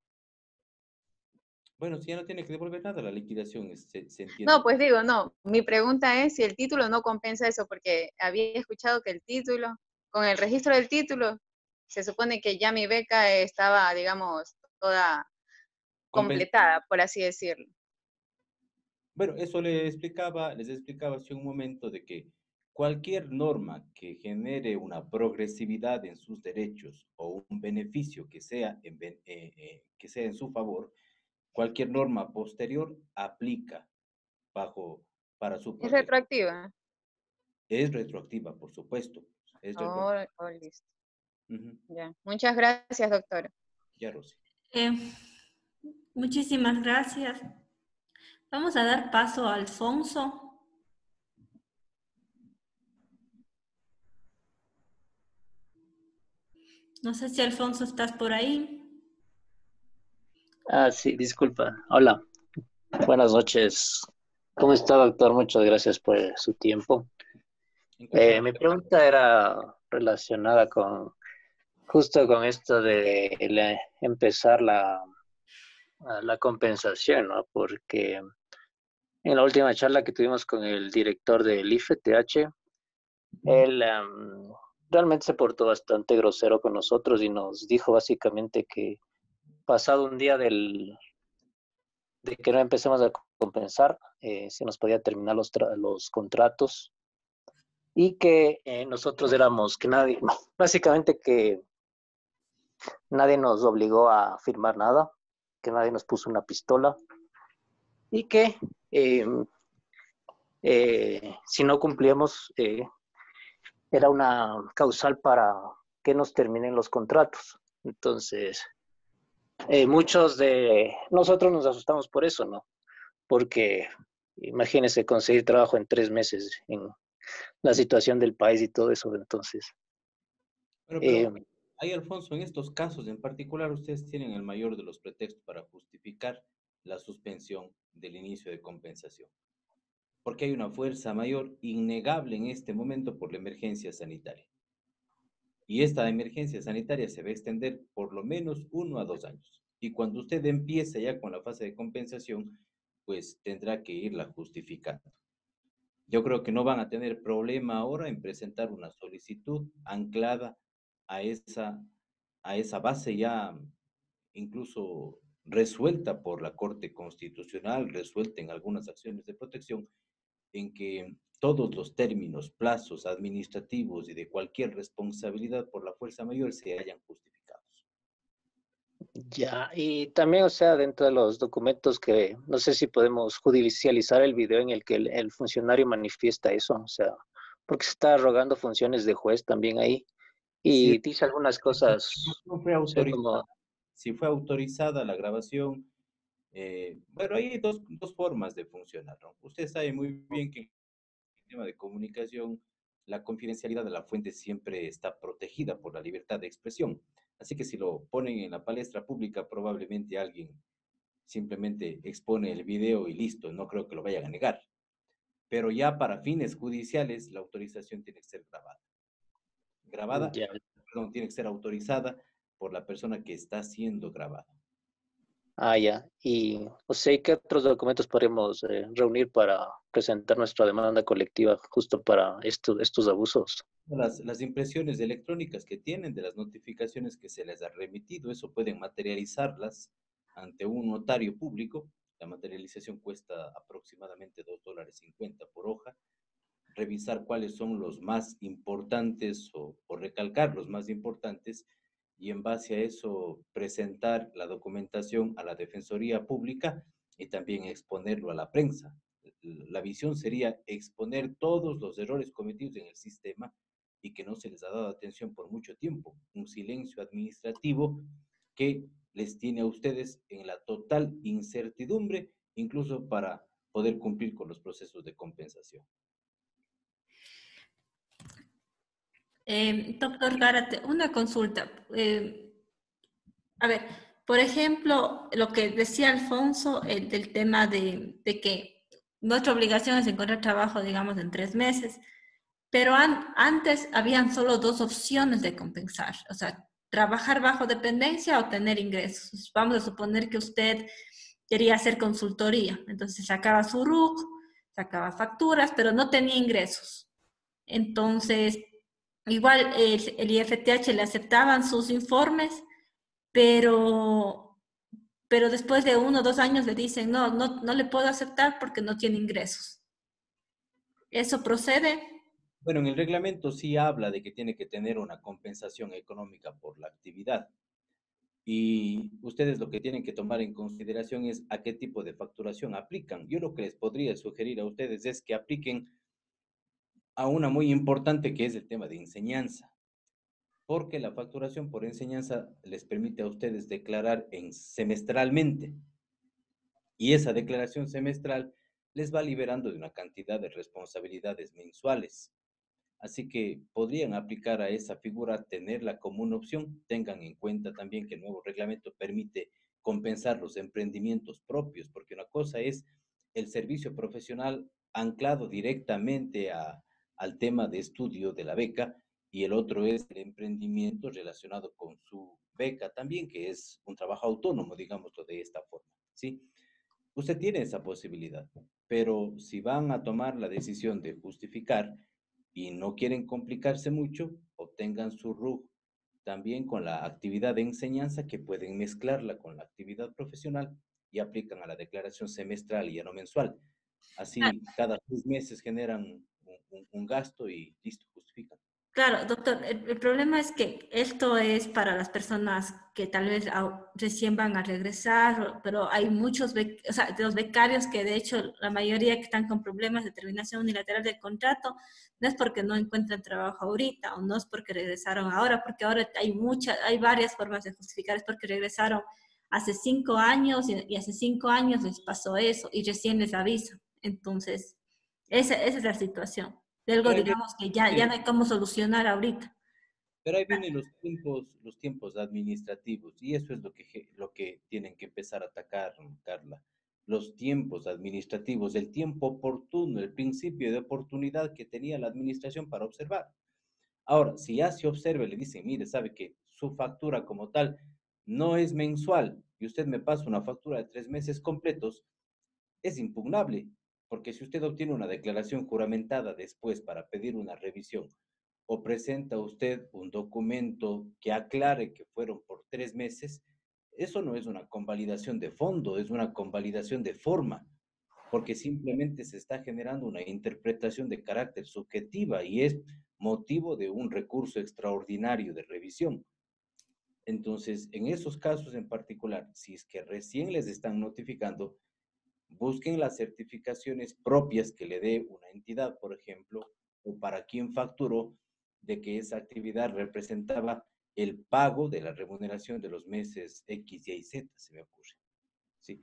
Bueno, si ya no tiene que devolver nada, la liquidación se entiende. No, pues digo, no. Mi pregunta es si el título no compensa eso, porque había escuchado que el título, con el registro del título, se supone que ya mi beca estaba, digamos, toda completada, por así decirlo. Bueno, eso les explicaba hace un momento de que cualquier norma que genere una progresividad en sus derechos o un beneficio que sea en su favor, cualquier norma posterior aplica bajo para su Es protección. retroactiva. Es retroactiva, por supuesto. Es Oh, retroactiva. listo. Ujú. Ya. Muchas gracias, doctora. Ya, Rosy. Eh, Muchísimas gracias. Vamos a dar paso a Alfonso. No sé si Alfonso estás por ahí. Ah, sí, disculpa. Hola, buenas noches. ¿Cómo está, doctor? Muchas gracias por su tiempo. Encantado. Mi pregunta era relacionada justo con esto de empezar la compensación, ¿no? Porque en la última charla que tuvimos con el director del IFETH, él realmente se portó bastante grosero con nosotros y nos dijo básicamente que pasado un día de que no empecemos a compensar, se nos podía terminar los contratos y que nosotros que nadie, básicamente que nadie nos obligó a firmar nada, que nadie nos puso una pistola y que eh, si no cumplíamos era una causal para que nos terminen los contratos. Entonces, muchos de nosotros nos asustamos por eso, ¿no? Porque imagínense conseguir trabajo en 3 meses en la situación del país y todo eso. Entonces, Bueno, pero ahí, Alfonso, en estos casos en particular, ustedes tienen el mayor de los pretextos para justificar la suspensión del inicio de compensación, porque hay una fuerza mayor innegable en este momento por la emergencia sanitaria. Y esta emergencia sanitaria se va a extender por lo menos 1 a 2 años. Y cuando usted empiece ya con la fase de compensación, pues tendrá que irla justificando. Yo creo que no van a tener problema ahora en presentar una solicitud anclada a esa base ya incluso resuelta por la Corte Constitucional, resuelta en algunas acciones de protección, en que todos los términos, plazos administrativos y de cualquier responsabilidad por la fuerza mayor se hayan justificados. ya, y también, o sea, dentro de los documentos que no sé si podemos judicializar el video en el que el funcionario manifiesta eso, o sea, porque se está rogando funciones de juez también ahí Si y dice algunas cosas, no fue o sea, autorizada, como, si fue autorizada la grabación, bueno, hay dos formas de funcionar, ¿no? Usted sabe muy bien que en el tema de comunicación, la confidencialidad de la fuente siempre está protegida por la libertad de expresión. Así que si lo ponen en la palestra pública, probablemente alguien simplemente expone el video y listo, no creo que lo vayan a negar. Pero ya para fines judiciales, la autorización tiene que ser grabada, ya. perdón, tiene que ser autorizada por la persona que está siendo grabada. Ah, ya. Y, o sea, ¿y qué otros documentos podemos reunir para presentar nuestra demanda colectiva justo para estos abusos? las impresiones electrónicas que tienen de las notificaciones que se les ha remitido, eso pueden materializarlas ante un notario público. La materialización cuesta aproximadamente $2.50 por hoja. Revisar cuáles son los más importantes o recalcar los más importantes y en base a eso presentar la documentación a la Defensoría Pública y también exponerlo a la prensa. La visión sería exponer todos los errores cometidos en el sistema y que no se les ha dado atención por mucho tiempo. Un silencio administrativo que les tiene a ustedes en la total incertidumbre, incluso para poder cumplir con los procesos de compensación. Doctor Gárate, una consulta. A ver, por ejemplo, lo que decía Alfonso, del tema de que nuestra obligación es encontrar trabajo, digamos, en 3 meses, pero antes habían solo dos opciones de compensar, o sea, trabajar bajo dependencia o tener ingresos. Vamos a suponer que usted quería hacer consultoría, entonces sacaba su RUC, sacaba facturas, pero no tenía ingresos. Entonces, igual el IFTH le aceptaban sus informes, pero, pero después de 1 o 2 años le dicen, no le puedo aceptar porque no tiene ingresos. ¿Eso procede? Bueno, en el reglamento sí habla de que tiene que tener una compensación económica por la actividad. Y ustedes lo que tienen que tomar en consideración es a qué tipo de facturación aplican. Yo lo que les podría sugerir a ustedes es que apliquen a una muy importante que es el tema de enseñanza, porque la facturación por enseñanza les permite a ustedes declarar semestralmente y esa declaración semestral les va liberando de una cantidad de responsabilidades mensuales. Así que podrían aplicar a esa figura, tenerla como una opción. Tengan en cuenta también que el nuevo reglamento permite compensar los emprendimientos propios, porque una cosa es el servicio profesional anclado directamente al tema de estudio de la beca y el otro es el emprendimiento relacionado con su beca también, que es un trabajo autónomo, digámoslo de esta forma, ¿sí? Usted tiene esa posibilidad, pero si van a tomar la decisión de justificar y no quieren complicarse mucho, obtengan su RUG también con la actividad de enseñanza que pueden mezclarla con la actividad profesional y aplican a la declaración semestral y a no mensual. Así cada 6 meses generan un gasto y listo, justifican. Claro, doctor, el problema es que esto es para las personas que tal vez recién van a regresar, pero hay muchos, o sea, de los becarios que de hecho la mayoría que están con problemas de terminación unilateral del contrato, no es porque no encuentran trabajo ahorita o no es porque regresaron ahora, porque ahora hay varias formas de justificar, es porque regresaron hace 5 años y hace 5 años les pasó eso y recién les avisan. Entonces, esa es la situación de algo, Pero digamos, que ya no hay cómo solucionar ahorita. Pero ahí vienen los tiempos administrativos y eso es lo que tienen que empezar a atacar, Carla. Los tiempos administrativos, el tiempo oportuno, el principio de oportunidad que tenía la administración para observar. Ahora, si ya se observa y le dicen, mire, sabe que su factura como tal no es mensual y usted me pasa una factura de 3 meses completos, es impugnable, porque si usted obtiene una declaración juramentada después para pedir una revisión o presenta usted un documento que aclare que fueron por 3 meses, eso no es una convalidación de fondo, es una convalidación de forma, porque simplemente se está generando una interpretación de carácter subjetiva y es motivo de un recurso extraordinario de revisión. Entonces, en esos casos en particular, si es que recién les están notificando, busquen las certificaciones propias que le dé una entidad, por ejemplo, o para quien facturó, de que esa actividad representaba el pago de la remuneración de los meses X, Y y Z, se me ocurre. ¿Sí?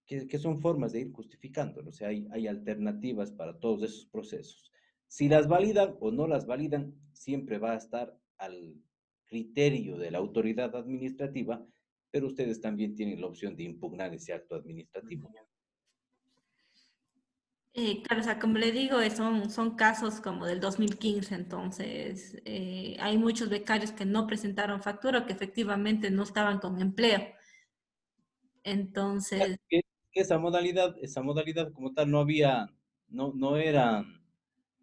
Que son formas de ir justificándolo. O sea, hay alternativas para todos esos procesos. Si las validan o no las validan, siempre va a estar al criterio de la autoridad administrativa, pero ustedes también tienen la opción de impugnar ese acto administrativo. Claro, o sea, como le digo, son casos como del 2015, entonces hay muchos becarios que no presentaron factura o que efectivamente no estaban con empleo. Entonces, Esa modalidad como tal no había, no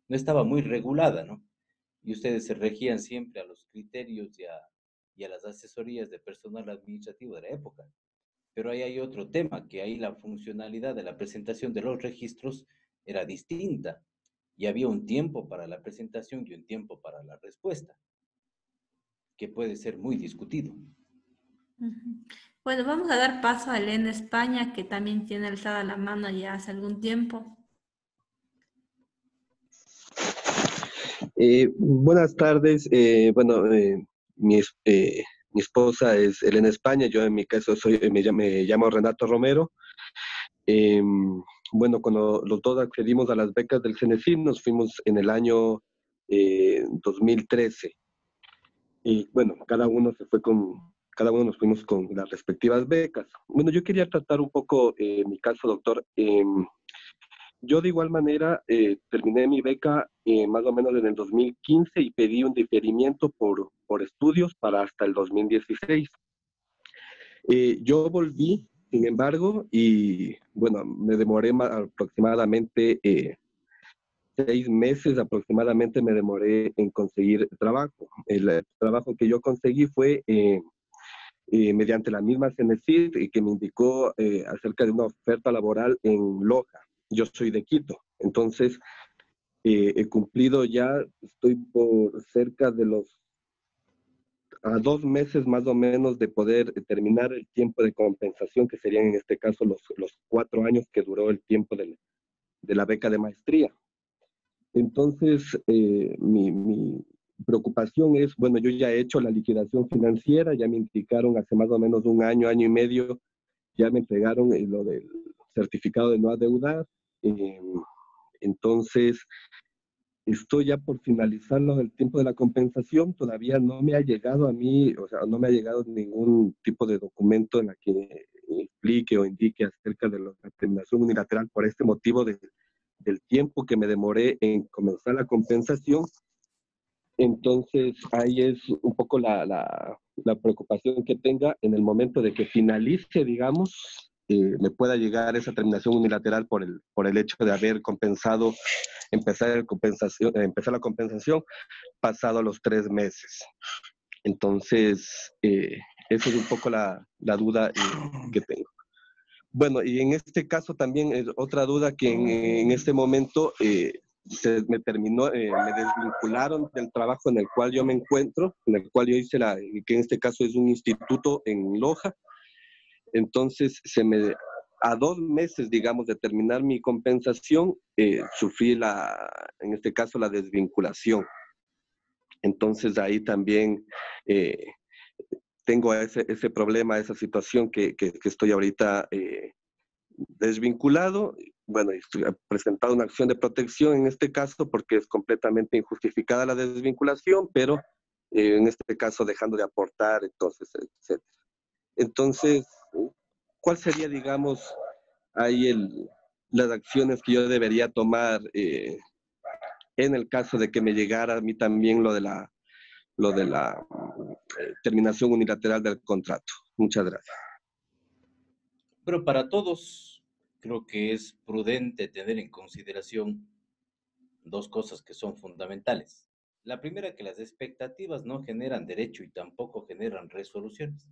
estaba muy regulada, ¿no? y ustedes se regían siempre a los criterios y a las asesorías de personal administrativo de la época. Pero ahí hay otro tema, que ahí la funcionalidad de la presentación de los registros era distinta y había un tiempo para la presentación y un tiempo para la respuesta, que puede ser muy discutido. Ujú. Bueno, vamos a dar paso a Elena España, que también tiene alzada la mano ya hace algún tiempo. Buenas tardes. Mi esposa es Elena España, yo en mi caso me llamo Renato Romero. Eh, cuando los dos accedimos a las becas del CENESID, nos fuimos en el año 2013. Y bueno, cada uno nos fuimos con las respectivas becas. Bueno, yo quería tratar un poco mi caso, doctor. Yo de igual manera terminé mi beca más o menos en el 2015 y pedí un diferimiento por estudios para hasta el 2016. Yo volví, sin embargo, y bueno, me demoré aproximadamente 6 meses aproximadamente me demoré en conseguir trabajo. El trabajo que yo conseguí fue mediante la misma CENESID que me indicó acerca de una oferta laboral en Loja. Yo soy de Quito, entonces he cumplido ya, estoy por cerca de a 2 meses más o menos de poder terminar el tiempo de compensación, que serían en este caso los 4 años que duró el tiempo de la beca de maestría. Entonces, mi preocupación es, bueno, yo ya he hecho la liquidación financiera, ya me indicaron hace más o menos un año, año y medio, ya me entregaron lo del certificado de no adeudar. Entonces, estoy ya por finalizar lo del tiempo de la compensación, todavía no me ha llegado a mí, o sea, no me ha llegado ningún tipo de documento en la que explique o indique acerca de la terminación unilateral por este motivo del tiempo que me demoré en comenzar la compensación. Entonces, ahí es un poco la preocupación que tenga en el momento de que finalice, digamos, me pueda llegar esa terminación unilateral por el hecho de haber compensado, empezar la compensación pasado los 3 meses. Entonces, esa es un poco la duda que tengo. Bueno, y en este caso también es otra duda que en este momento me desvincularon del trabajo en el cual yo me encuentro, en el cual yo hice que en este caso es un instituto en Loja. Entonces, a 2 meses, digamos, de terminar mi compensación, sufrí en este caso, la desvinculación. Entonces, ahí también tengo ese problema, esa situación que estoy ahorita desvinculado. Bueno, estoy presentado una acción de protección en este caso porque es completamente injustificada la desvinculación, pero en este caso dejando de aportar, entonces, etc. Entonces, ¿cuál sería, digamos, ahí las acciones que yo debería tomar en el caso de que me llegara a mí también lo de la terminación unilateral del contrato? Muchas gracias. Pero para todos, creo que es prudente tener en consideración dos cosas que son fundamentales. La primera, que las expectativas no generan derecho y tampoco generan resoluciones.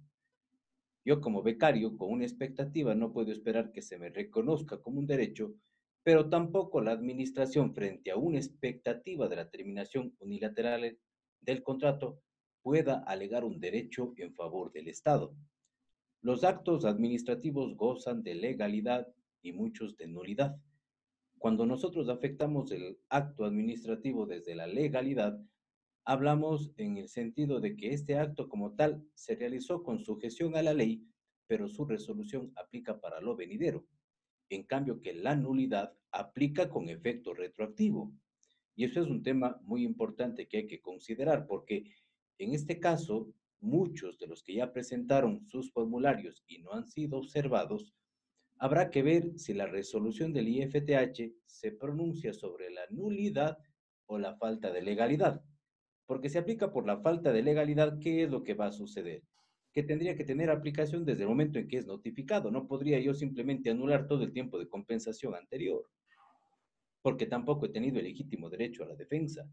Yo como becario, con una expectativa, no puedo esperar que se me reconozca como un derecho, pero tampoco la administración, frente a una expectativa de la terminación unilateral del contrato, pueda alegar un derecho en favor del Estado. Los actos administrativos gozan de legalidad y muchos de nulidad. Cuando nosotros afectamos el acto administrativo desde la legalidad, hablamos en el sentido de que este acto como tal se realizó con sujeción a la ley, pero su resolución aplica para lo venidero. En cambio que la nulidad aplica con efecto retroactivo. Y eso es un tema muy importante que hay que considerar, porque en este caso, muchos de los que ya presentaron sus formularios y no han sido observados, habrá que ver si la resolución del IFTH se pronuncia sobre la nulidad o la falta de legalidad. Porque se aplica por la falta de legalidad, ¿qué es lo que va a suceder? Que tendría que tener aplicación desde el momento en que es notificado. No podría yo simplemente anular todo el tiempo de compensación anterior, porque tampoco he tenido el legítimo derecho a la defensa.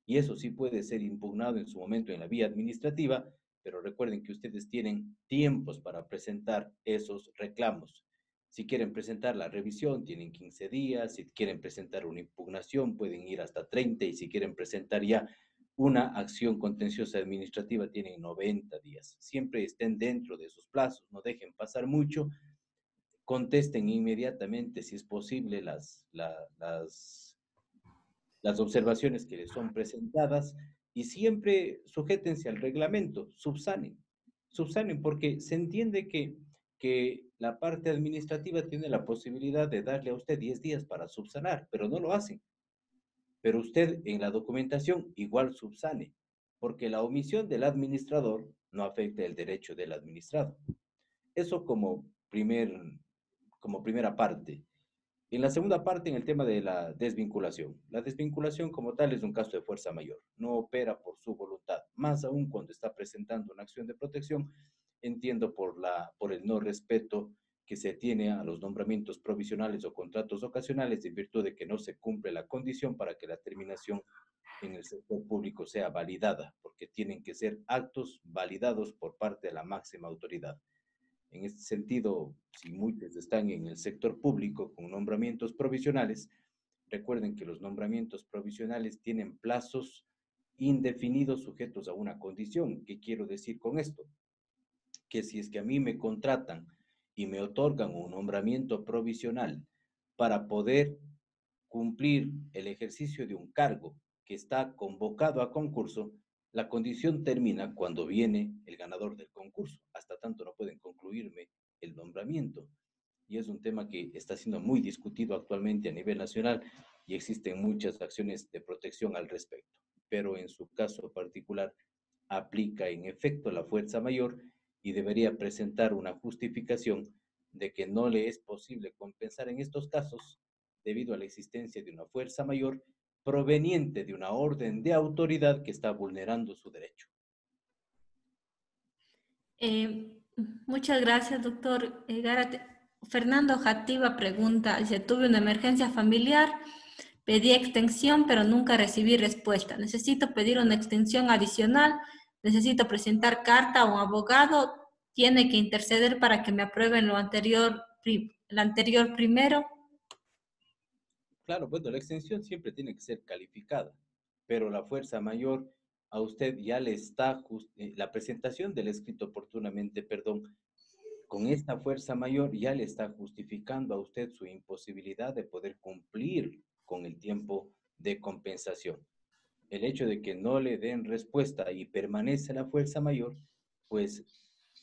y eso sí puede ser impugnado en su momento en la vía administrativa, pero recuerden que ustedes tienen tiempos para presentar esos reclamos. Si quieren presentar la revisión, tienen 15 días, si quieren presentar una impugnación, pueden ir hasta 30, y si quieren presentar ya una acción contenciosa administrativa, tienen 90 días. Siempre estén dentro de esos plazos, no dejen pasar mucho, contesten inmediatamente, si es posible, las observaciones que les son presentadas, y siempre sujétense al reglamento, subsanen, porque se entiende que la parte administrativa tiene la posibilidad de darle a usted 10 días para subsanar, pero no lo hacen. Pero usted en la documentación igual subsane, porque la omisión del administrador no afecta el derecho del administrado. Eso como primera parte. En la segunda parte, en el tema de la desvinculación. La desvinculación como tal es un caso de fuerza mayor, no opera por su voluntad, más aún cuando está presentando una acción de protección, entiendo por el no respeto que se tiene a los nombramientos provisionales o contratos ocasionales, en virtud de que no se cumple la condición para que la terminación en el sector público sea validada, porque tienen que ser actos validados por parte de la máxima autoridad. En este sentido, si muchos están en el sector público con nombramientos provisionales, recuerden que los nombramientos provisionales tienen plazos indefinidos sujetos a una condición. ¿Qué quiero decir con esto? Que si es que a mí me contratan y me otorgan un nombramiento provisional para poder cumplir el ejercicio de un cargo que está convocado a concurso, la condición termina cuando viene el ganador del concurso. Hasta tanto no pueden concluirme el nombramiento. Y es un tema que está siendo muy discutido actualmente a nivel nacional, y existen muchas acciones de protección al respecto. Pero en su caso particular aplica en efecto la fuerza mayor, y debería presentar una justificación de que no le es posible compensar en estos casos debido a la existencia de una fuerza mayor proveniente de una orden de autoridad que está vulnerando su derecho. Muchas gracias, doctor Gárate. Fernando Jativa pregunta, dice, tuve una emergencia familiar, pedí extensión, pero nunca recibí respuesta. Necesito pedir una extensión adicional, necesito presentar carta a un abogado, tiene que interceder para que me aprueben lo anterior, el anterior primero. Claro, bueno, la extensión siempre tiene que ser calificada, pero la fuerza mayor a usted ya le está, la presentación del escrito oportunamente, perdón, con esta fuerza mayor ya le está justificando a usted su imposibilidad de poder cumplir con el tiempo de compensación. El hecho de que no le den respuesta y permanece la fuerza mayor, pues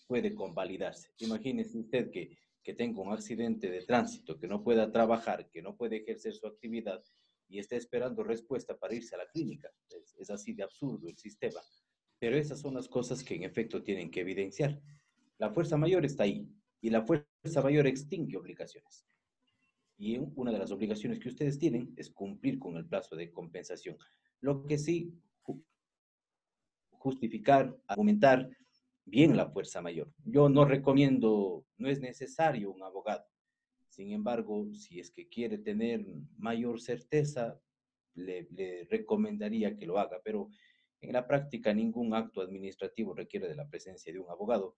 puede convalidarse. Imagínese usted que tenga un accidente de tránsito, que no pueda trabajar, que no puede ejercer su actividad y está esperando respuesta para irse a la clínica. Es así de absurdo el sistema. Pero esas son las cosas que en efecto tienen que evidenciar. La fuerza mayor está ahí, y la fuerza mayor extingue obligaciones. Y una de las obligaciones que ustedes tienen es cumplir con el plazo de compensación. Lo que sí, justificar, argumentar bien la fuerza mayor. Yo no recomiendo, no es necesario un abogado. Sin embargo, si es que quiere tener mayor certeza, le recomendaría que lo haga, pero en la práctica ningún acto administrativo requiere de la presencia de un abogado,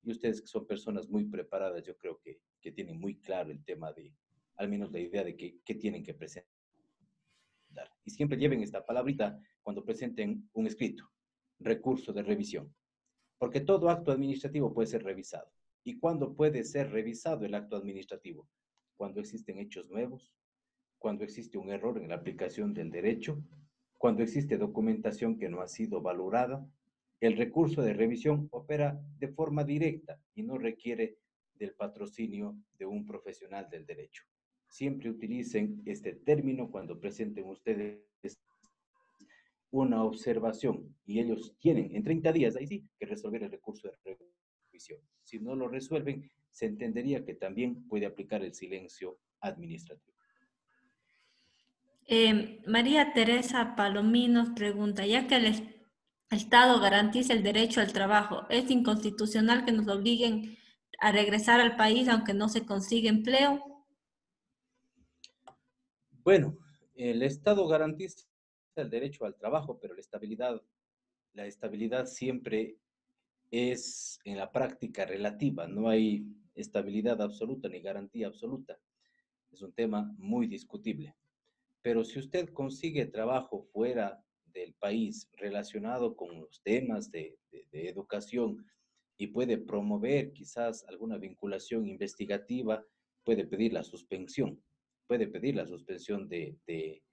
y ustedes que son personas muy preparadas, yo creo que tienen muy claro el tema de, al menos la idea de qué tienen que presentar. Y siempre lleven esta palabrita cuando presenten un escrito: recurso de revisión, porque todo acto administrativo puede ser revisado. ¿Y cuándo puede ser revisado el acto administrativo? Cuando existen hechos nuevos, cuando existe un error en la aplicación del derecho, cuando existe documentación que no ha sido valorada. El recurso de revisión opera de forma directa y no requiere del patrocinio de un profesional del derecho. Siempre utilicen este término cuando presenten ustedes una observación, y ellos tienen en 30 días, ahí sí, que resolver el recurso de revisión. Si no lo resuelven, se entendería que también puede aplicar el silencio administrativo. María Teresa Palominos pregunta, ya que el Estado garantiza el derecho al trabajo, ¿es inconstitucional que nos obliguen a regresar al país aunque no se consiga empleo? Bueno, el Estado garantiza el derecho al trabajo, pero la estabilidad siempre es en la práctica relativa, no hay estabilidad absoluta ni garantía absoluta. Es un tema muy discutible. Pero si usted consigue trabajo fuera del país relacionado con los temas de educación y puede promover quizás alguna vinculación investigativa, puede pedir la suspensión, puede pedir la suspensión de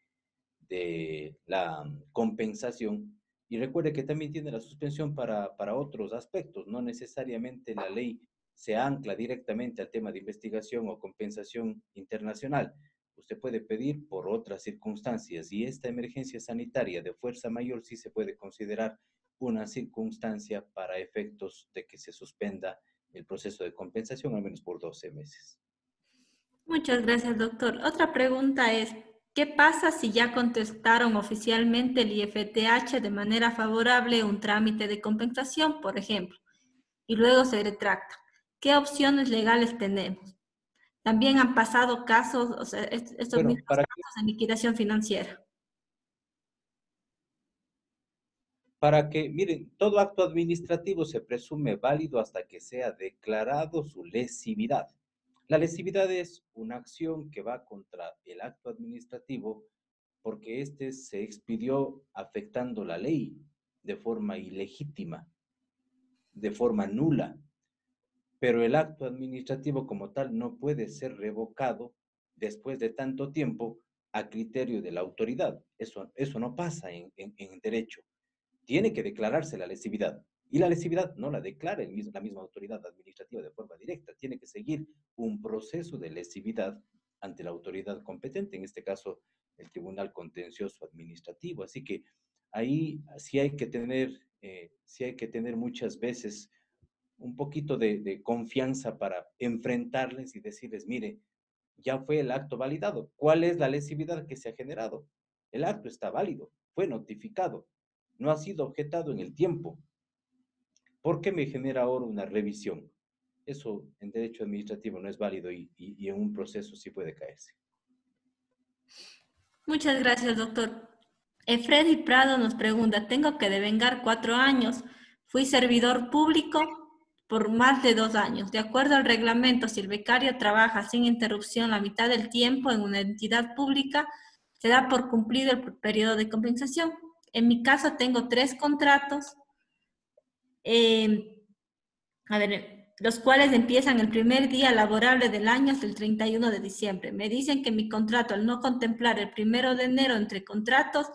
la compensación. Y recuerde que también tiene la suspensión para otros aspectos, no necesariamente la ley se ancla directamente al tema de investigación o compensación internacional. Usted puede pedir por otras circunstancias y esta emergencia sanitaria de fuerza mayor sí se puede considerar una circunstancia para efectos de que se suspenda el proceso de compensación al menos por 12 meses. Muchas gracias, doctor. Otra pregunta es, ¿qué pasa si ya contestaron oficialmente el IFTH de manera favorable un trámite de compensación, por ejemplo, y luego se retracta? ¿Qué opciones legales tenemos? También han pasado casos, o sea, estos Bueno, mismos casos de liquidación financiera. miren, todo acto administrativo se presume válido hasta que sea declarado su lesividad. La lesividad es una acción que va contra el acto administrativo porque éste se expidió afectando la ley de forma ilegítima, de forma nula. Pero el acto administrativo como tal no puede ser revocado después de tanto tiempo a criterio de la autoridad. Eso no pasa en derecho. Tiene que declararse la lesividad. Y la lesividad no la declara la misma autoridad administrativa de forma directa. Tiene que seguir un proceso de lesividad ante la autoridad competente, en este caso el Tribunal Contencioso Administrativo. Así que ahí sí hay que tener muchas veces un poquito de confianza para enfrentarles y decirles, mire, ya fue el acto validado. ¿Cuál es la lesividad que se ha generado? El acto está válido, fue notificado, no ha sido objetado en el tiempo. ¿Por qué me genera ahora una revisión? Eso en derecho administrativo no es válido y en un proceso sí puede caerse. Muchas gracias, doctor. Freddy Prado nos pregunta, tengo que devengar 4 años. Fui servidor público por más de 2 años. De acuerdo al reglamento, si el becario trabaja sin interrupción la mitad del tiempo en una entidad pública, se da por cumplido el periodo de compensación. En mi caso tengo 3 contratos, los cuales empiezan el primer día laborable del año hasta el 31 de diciembre. Me dicen que mi contrato, al no contemplar el 1 de enero entre contratos,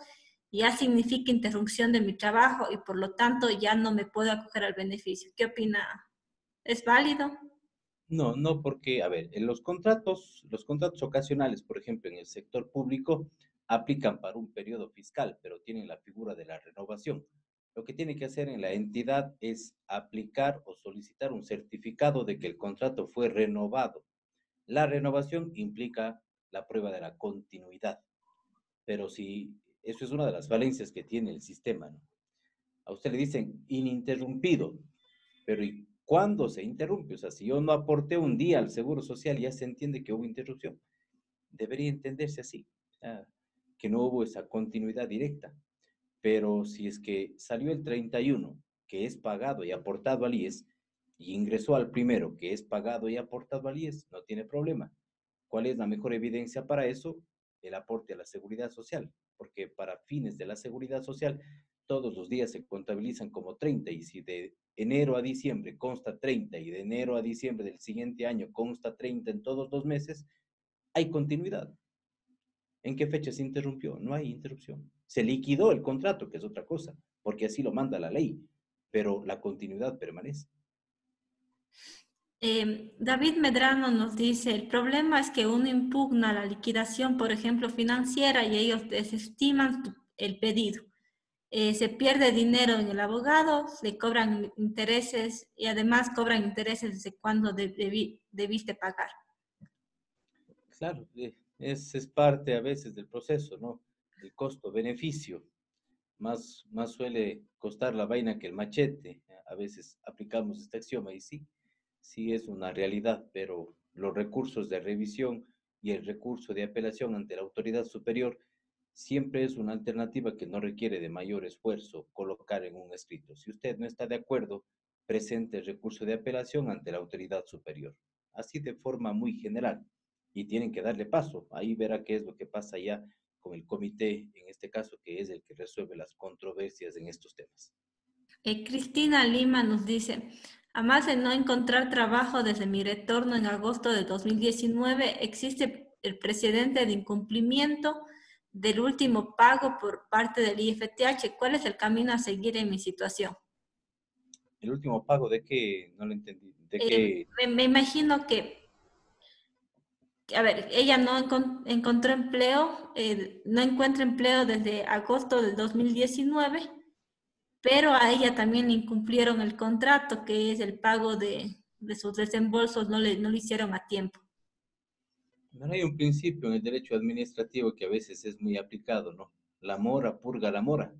ya significa interrupción de mi trabajo y por lo tanto ya no me puedo acoger al beneficio. ¿Qué opina? ¿Es válido? No, no, porque, a ver, en los contratos ocasionales, por ejemplo, en el sector público, aplican para un periodo fiscal, pero tienen la figura de la renovación. Lo que tiene que hacer en la entidad es aplicar o solicitar un certificado de que el contrato fue renovado. La renovación implica la prueba de la continuidad, pero si eso es una de las falencias que tiene el sistema, ¿no? A usted le dicen ininterrumpido, pero ¿y cuándo se interrumpe? O sea, si yo no aporté un día al Seguro Social, ya se entiende que hubo interrupción. Debería entenderse así, que no hubo esa continuidad directa. Pero si es que salió el 31, que es pagado y aportado al IES, y ingresó al primero, que es pagado y aportado al IES, no tiene problema. ¿Cuál es la mejor evidencia para eso? El aporte a la seguridad social, porque para fines de la seguridad social todos los días se contabilizan como 30 y si de enero a diciembre consta 30 y de enero a diciembre del siguiente año consta 30 en todos los meses, hay continuidad. ¿En qué fecha se interrumpió? No hay interrupción. Se liquidó el contrato, que es otra cosa, porque así lo manda la ley, pero la continuidad permanece. David Medrano nos dice, el problema es que uno impugna la liquidación, por ejemplo, financiera y ellos desestiman el pedido. Se pierde dinero en el abogado, se cobran intereses y además cobran intereses desde cuando debiste pagar. Claro, es parte a veces del proceso, ¿no? El costo-beneficio. Más suele costar la vaina que el machete. A veces aplicamos este axioma y sí, sí es una realidad, pero los recursos de revisión y el recurso de apelación ante la autoridad superior siempre es una alternativa que no requiere de mayor esfuerzo colocar en un escrito. Si usted no está de acuerdo, presente el recurso de apelación ante la autoridad superior. Así de forma muy general. Y tienen que darle paso. Ahí verá qué es lo que pasa ya con el comité, en este caso, que es el que resuelve las controversias en estos temas. Cristina Lima nos dice, además de no encontrar trabajo desde mi retorno en agosto de 2019, existe el precedente de incumplimiento del último pago por parte del IFTH. ¿Cuál es el camino a seguir en mi situación? ¿El último pago de qué? No lo entendí. ¿De qué? Me imagino que, a ver, ella no encontró empleo, no encuentra empleo desde agosto del 2019, pero a ella también le incumplieron el contrato, que es el pago de sus desembolsos, no lo hicieron a tiempo. No hay un principio en el derecho administrativo que a veces es muy aplicado, ¿no? La mora purga la mora.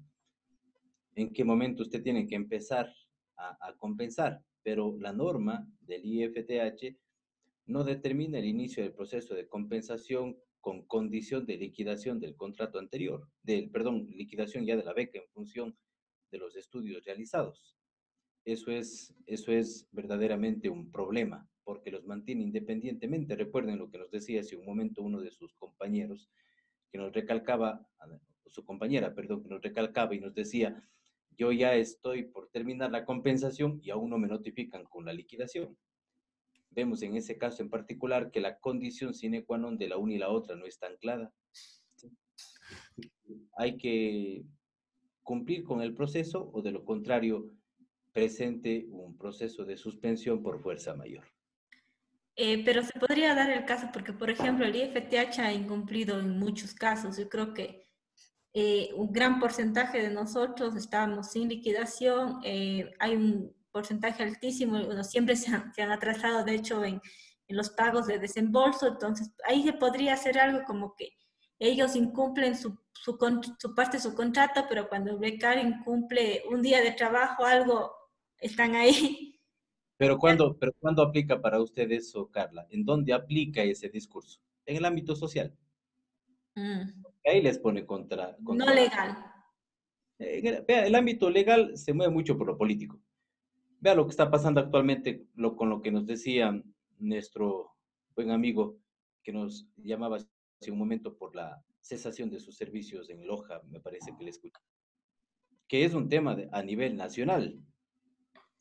¿En qué momento usted tiene que empezar a compensar? Pero la norma del IFTH no determina el inicio del proceso de compensación con condición de liquidación del contrato anterior, liquidación ya de la beca en función de los estudios realizados. Eso es verdaderamente un problema, porque los mantiene independientemente. Recuerden lo que nos decía hace un momento uno de sus compañeros, que nos recalcaba, su compañera, perdón, que nos recalcaba y nos decía, yo ya estoy por terminar la compensación y aún no me notifican con la liquidación. Vemos en ese caso en particular que la condición sine qua non de la una y la otra no está anclada. Hay que cumplir con el proceso o de lo contrario presente un proceso de suspensión por fuerza mayor. Pero se podría dar el caso porque, por ejemplo, el IFTH ha incumplido en muchos casos. Yo creo que un gran porcentaje de nosotros estábamos sin liquidación. Hay un porcentaje altísimo, bueno, siempre se han atrasado, de hecho, en los pagos de desembolso. Entonces, ahí se podría hacer algo como que ellos incumplen su parte de su contrato, pero cuando el becario incumple un día de trabajo, algo, están ahí. Pero ¿cuándo aplica para usted eso, Carla? ¿En dónde aplica ese discurso? En el ámbito social. Ahí les pone contra No la... legal. Vea, el ámbito legal se mueve mucho por lo político. Vea lo que está pasando actualmente con lo que nos decía nuestro buen amigo que nos llamaba hace un momento por la cesación de sus servicios en Loja, me parece que le escuché, que es un tema a nivel nacional.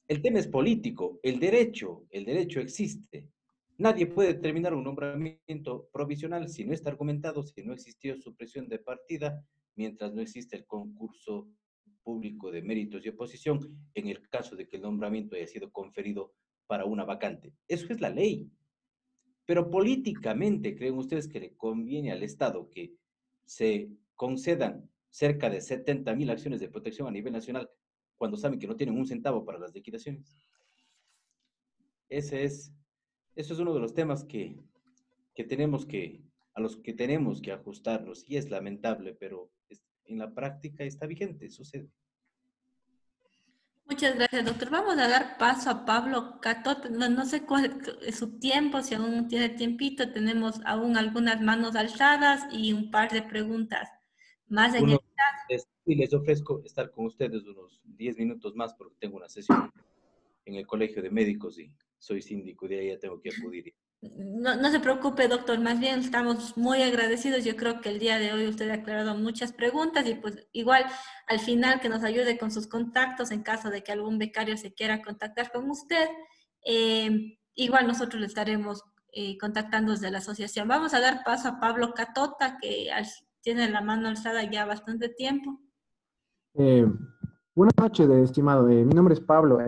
El tema es político, el derecho existe. Nadie puede determinar un nombramiento provisional si no está argumentado, si no existió supresión de partida, mientras no existe el concurso público de méritos y oposición, en el caso de que el nombramiento haya sido conferido para una vacante. Eso es la ley. Pero políticamente, ¿creen ustedes que le conviene al Estado que se concedan cerca de 70,000 acciones de protección a nivel nacional cuando saben que no tienen un centavo para las liquidaciones? Eso es uno de los temas a los que tenemos que ajustarnos, y es lamentable, pero en la práctica está vigente, sucede. Muchas gracias, doctor. Vamos a dar paso a Pablo Catot. No sé cuál es su tiempo, si aún tiene tiempito. Tenemos aún algunas manos alzadas y un par de preguntas más en el chat. Y les ofrezco estar con ustedes unos 10 minutos más porque tengo una sesión en el colegio de médicos y soy síndico, de ahí ya tengo que acudir. No se preocupe, doctor, más bien estamos muy agradecidos. Yo creo que el día de hoy usted ha aclarado muchas preguntas y pues igual al final que nos ayude con sus contactos en caso de que algún becario se quiera contactar con usted. Igual nosotros le estaremos contactando desde la asociación. Vamos a dar paso a Pablo Catota, que tiene la mano alzada ya bastante tiempo. Buenas noches, estimado. Mi nombre es Pablo.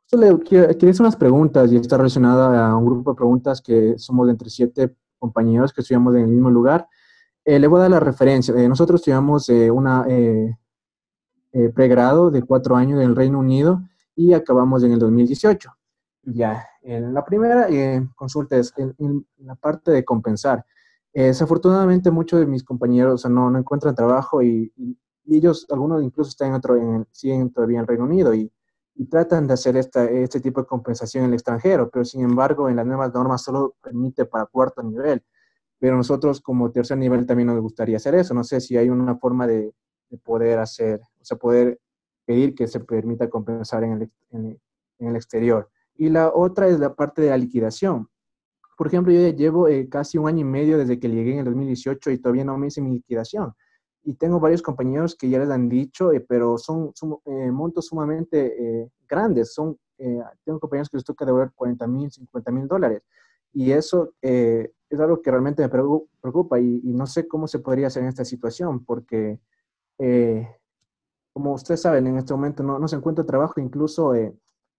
Solo quería hacer unas preguntas y está relacionada a un grupo de preguntas que somos de entre 7 compañeros que estudiamos en el mismo lugar. Le voy a dar la referencia. Nosotros estudiamos una pregrado de 4 años en el Reino Unido y acabamos en el 2018. Ya, en la primera consulta es en la parte de compensar. Desafortunadamente muchos de mis compañeros no encuentran trabajo y ellos, algunos incluso siguen todavía en el Reino Unido y tratan de hacer este tipo de compensación en el extranjero, pero sin embargo en las nuevas normas solo permite para 4º nivel. pero nosotros como tercer nivel también nos gustaría hacer eso. No sé si hay una forma de poder hacer, o sea, poder pedir que se permita compensar en el exterior. Y la otra es la parte de la liquidación. Por ejemplo, yo ya llevo casi un año y medio desde que llegué en el 2018 y todavía no me hice mi liquidación. Y tengo varios compañeros que ya les han dicho, pero son montos sumamente grandes. Tengo compañeros que les toca devolver 40,000, 50,000 dólares. Y eso es algo que realmente me preocupa y no sé cómo se podría hacer en esta situación, porque eh, como ustedes saben, en este momento no se encuentra trabajo, incluso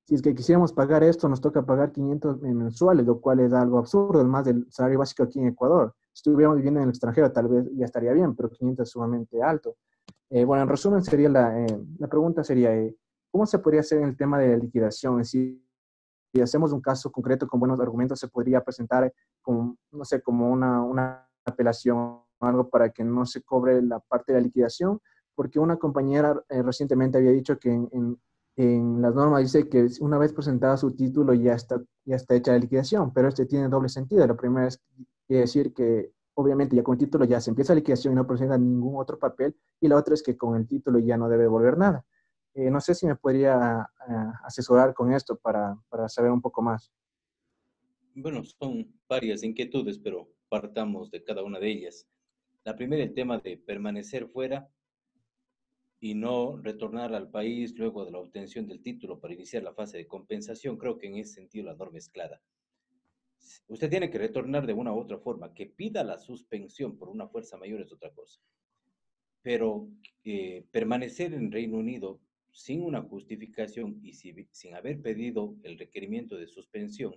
si es que quisiéramos pagar esto, nos toca pagar 500 mensuales, lo cual es algo absurdo, es más del salario básico aquí en Ecuador. Si estuviéramos viviendo en el extranjero, tal vez ya estaría bien, pero 500 es sumamente alto. Bueno, en resumen, sería la pregunta sería, ¿cómo se podría hacer en el tema de la liquidación? Si hacemos un caso concreto con buenos argumentos, se podría presentar como, no sé, como una apelación o algo para que no se cobre la parte de la liquidación, porque una compañera recientemente había dicho que en las normas dice que una vez presentado su título ya está hecha la liquidación, pero este tiene doble sentido. La primera es quiere decir que obviamente ya con el título ya se empieza la liquidación y no presenta ningún otro papel, y la otra es que con el título ya no debe devolver nada. No sé si me podría asesorar con esto para saber un poco más. Bueno, son varias inquietudes, pero partamos de cada una de ellas. La primera, el tema de permanecer fuera y no retornar al país luego de la obtención del título para iniciar la fase de compensación. Creo que en ese sentido la norma es clara. Usted tiene que retornar de una u otra forma. Que pida la suspensión por una fuerza mayor es otra cosa. Pero permanecer en Reino Unido sin una justificación y sin haber pedido el requerimiento de suspensión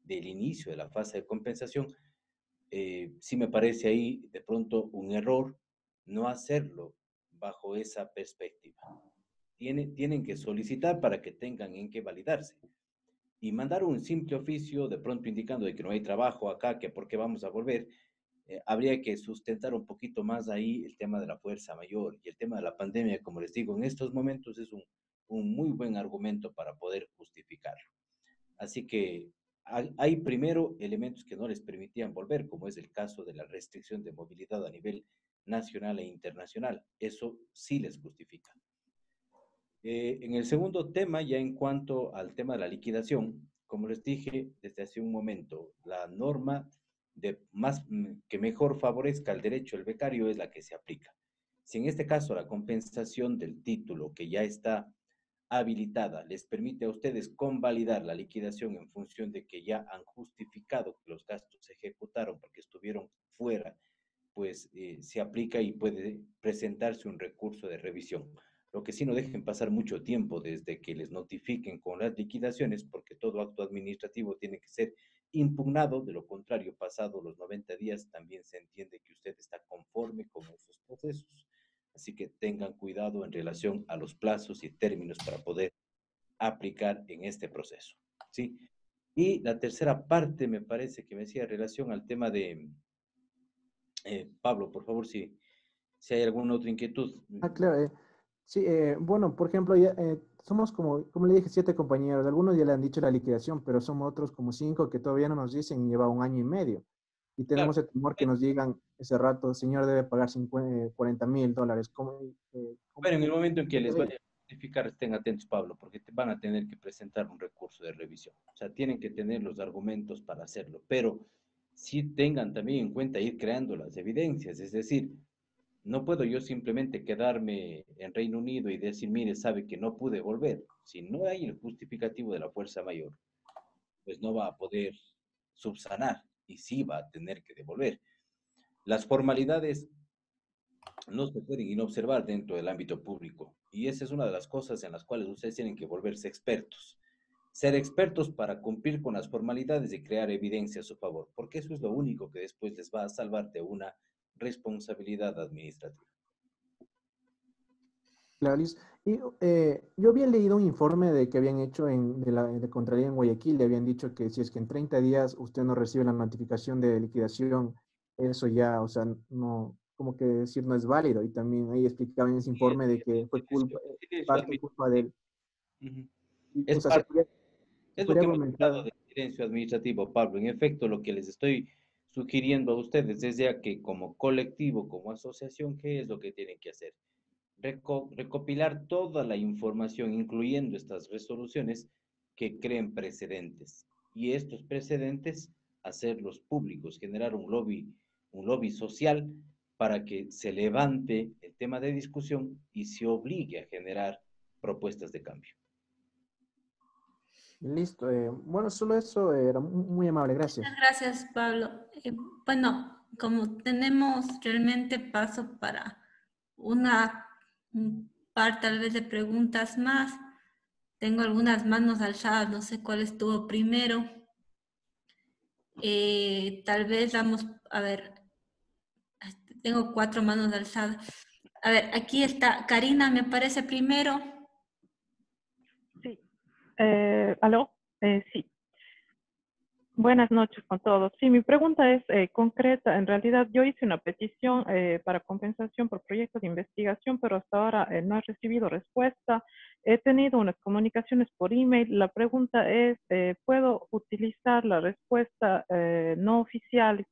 del inicio de la fase de compensación, sí me parece ahí de pronto un error no hacerlo bajo esa perspectiva. Tienen que solicitar para que tengan en qué validarse. Y mandar un simple oficio de pronto indicando de que no hay trabajo acá, que por qué vamos a volver, habría que sustentar un poquito más ahí el tema de la fuerza mayor y el tema de la pandemia, como les digo, en estos momentos es un muy buen argumento para poder justificarlo. Así que hay primero elementos que no les permitían volver, como es el caso de la restricción de movilidad a nivel nacional e internacional. Eso sí les justifica. En el segundo tema, ya en cuanto al tema de la liquidación, como les dije desde hace un momento, la norma que mejor favorezca el derecho del becario es la que se aplica. Si en este caso la compensación del título que ya está habilitada les permite a ustedes convalidar la liquidación en función de que ya han justificado que los gastos se ejecutaron porque estuvieron fuera, pues se aplica y puede presentarse un recurso de revisión. Lo que sí, no dejen pasar mucho tiempo desde que les notifiquen con las liquidaciones, porque todo acto administrativo tiene que ser impugnado. De lo contrario, pasado los 90 días, también se entiende que usted está conforme con esos procesos. Así que tengan cuidado en relación a los plazos y términos para poder aplicar en este proceso, ¿sí? Y la tercera parte me parece que me decía en relación al tema de Pablo, por favor, si hay alguna otra inquietud. Claro. Sí, bueno, por ejemplo, ya, somos como le dije, 7 compañeros. Algunos ya le han dicho la liquidación, pero somos otros como 5 que todavía no nos dicen y lleva un año y medio. Y Claro, tenemos el temor que nos digan ese rato, señor debe pagar 40,000 dólares. pero en el momento en que les vaya a notificar, estén atentos, Pablo, porque van a tener que presentar un recurso de revisión. O sea, tienen que tener los argumentos para hacerlo, pero sí tengan también en cuenta ir creando las evidencias. Es decir, no puedo yo simplemente quedarme en Reino Unido y decir, mire, sabe que no pude volver. Si no hay el justificativo de la fuerza mayor, pues no va a poder subsanar y sí va a tener que devolver. Las formalidades no se pueden inobservar dentro del ámbito público. Y esa es una de las cosas en las cuales ustedes tienen que volverse expertos. Ser expertos para cumplir con las formalidades y crear evidencia a su favor, porque eso es lo único que después les va a salvar de una responsabilidad administrativa. Claro, Liz. Y yo había leído un informe de que habían hecho de Contraloría en Guayaquil, le habían dicho que si es que en 30 días usted no recibe la notificación de liquidación, eso ya, o sea, no, como que decir no es válido. Y también ahí explicaban en ese informe de que fue parte culpa del, Ujú. o Es sea, parte, se es lo podría que hemos hablado argumentar. de silencio administrativo, Pablo. En efecto, lo que les estoy sugiriendo a ustedes desde ya que como colectivo, como asociación, ¿qué es lo que tienen que hacer? Recopilar toda la información, incluyendo estas resoluciones que creen precedentes. Y estos precedentes, hacerlos públicos, generar un lobby social para que se levante el tema de discusión y se obligue a generar propuestas de cambio. Listo. Bueno, solo eso era muy amable, gracias. Muchas gracias, Pablo. Bueno, como tenemos realmente paso para un par tal vez de preguntas más, tengo algunas manos alzadas, no sé cuál estuvo primero. Tal vez vamos, a ver, tengo 4 manos alzadas. A ver, aquí está, Karina me parece primero. Sí. ¿Aló? Sí. Buenas noches con todos. Sí, mi pregunta es concreta. En realidad, yo hice una petición para compensación por proyectos de investigación, pero hasta ahora no he recibido respuesta. He tenido unas comunicaciones por email. La pregunta es, ¿puedo utilizar la respuesta no oficial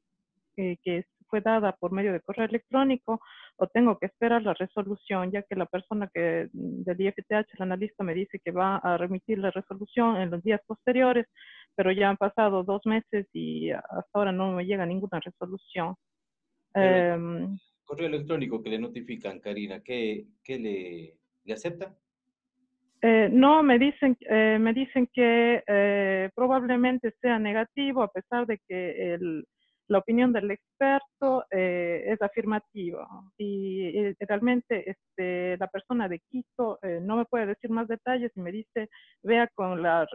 que fue dada por medio de correo electrónico o tengo que esperar la resolución, ya que la persona del IFTH, el analista, me dice que va a remitir la resolución en los días posteriores, pero ya han pasado 2 meses y hasta ahora no me llega ninguna resolución. El correo electrónico que le notifican, Karina, ¿qué le aceptan? No, me dicen que probablemente sea negativo, a pesar de que la opinión del experto es afirmativa. Y realmente la persona de Quito no me puede decir más detalles y me dice, vea con la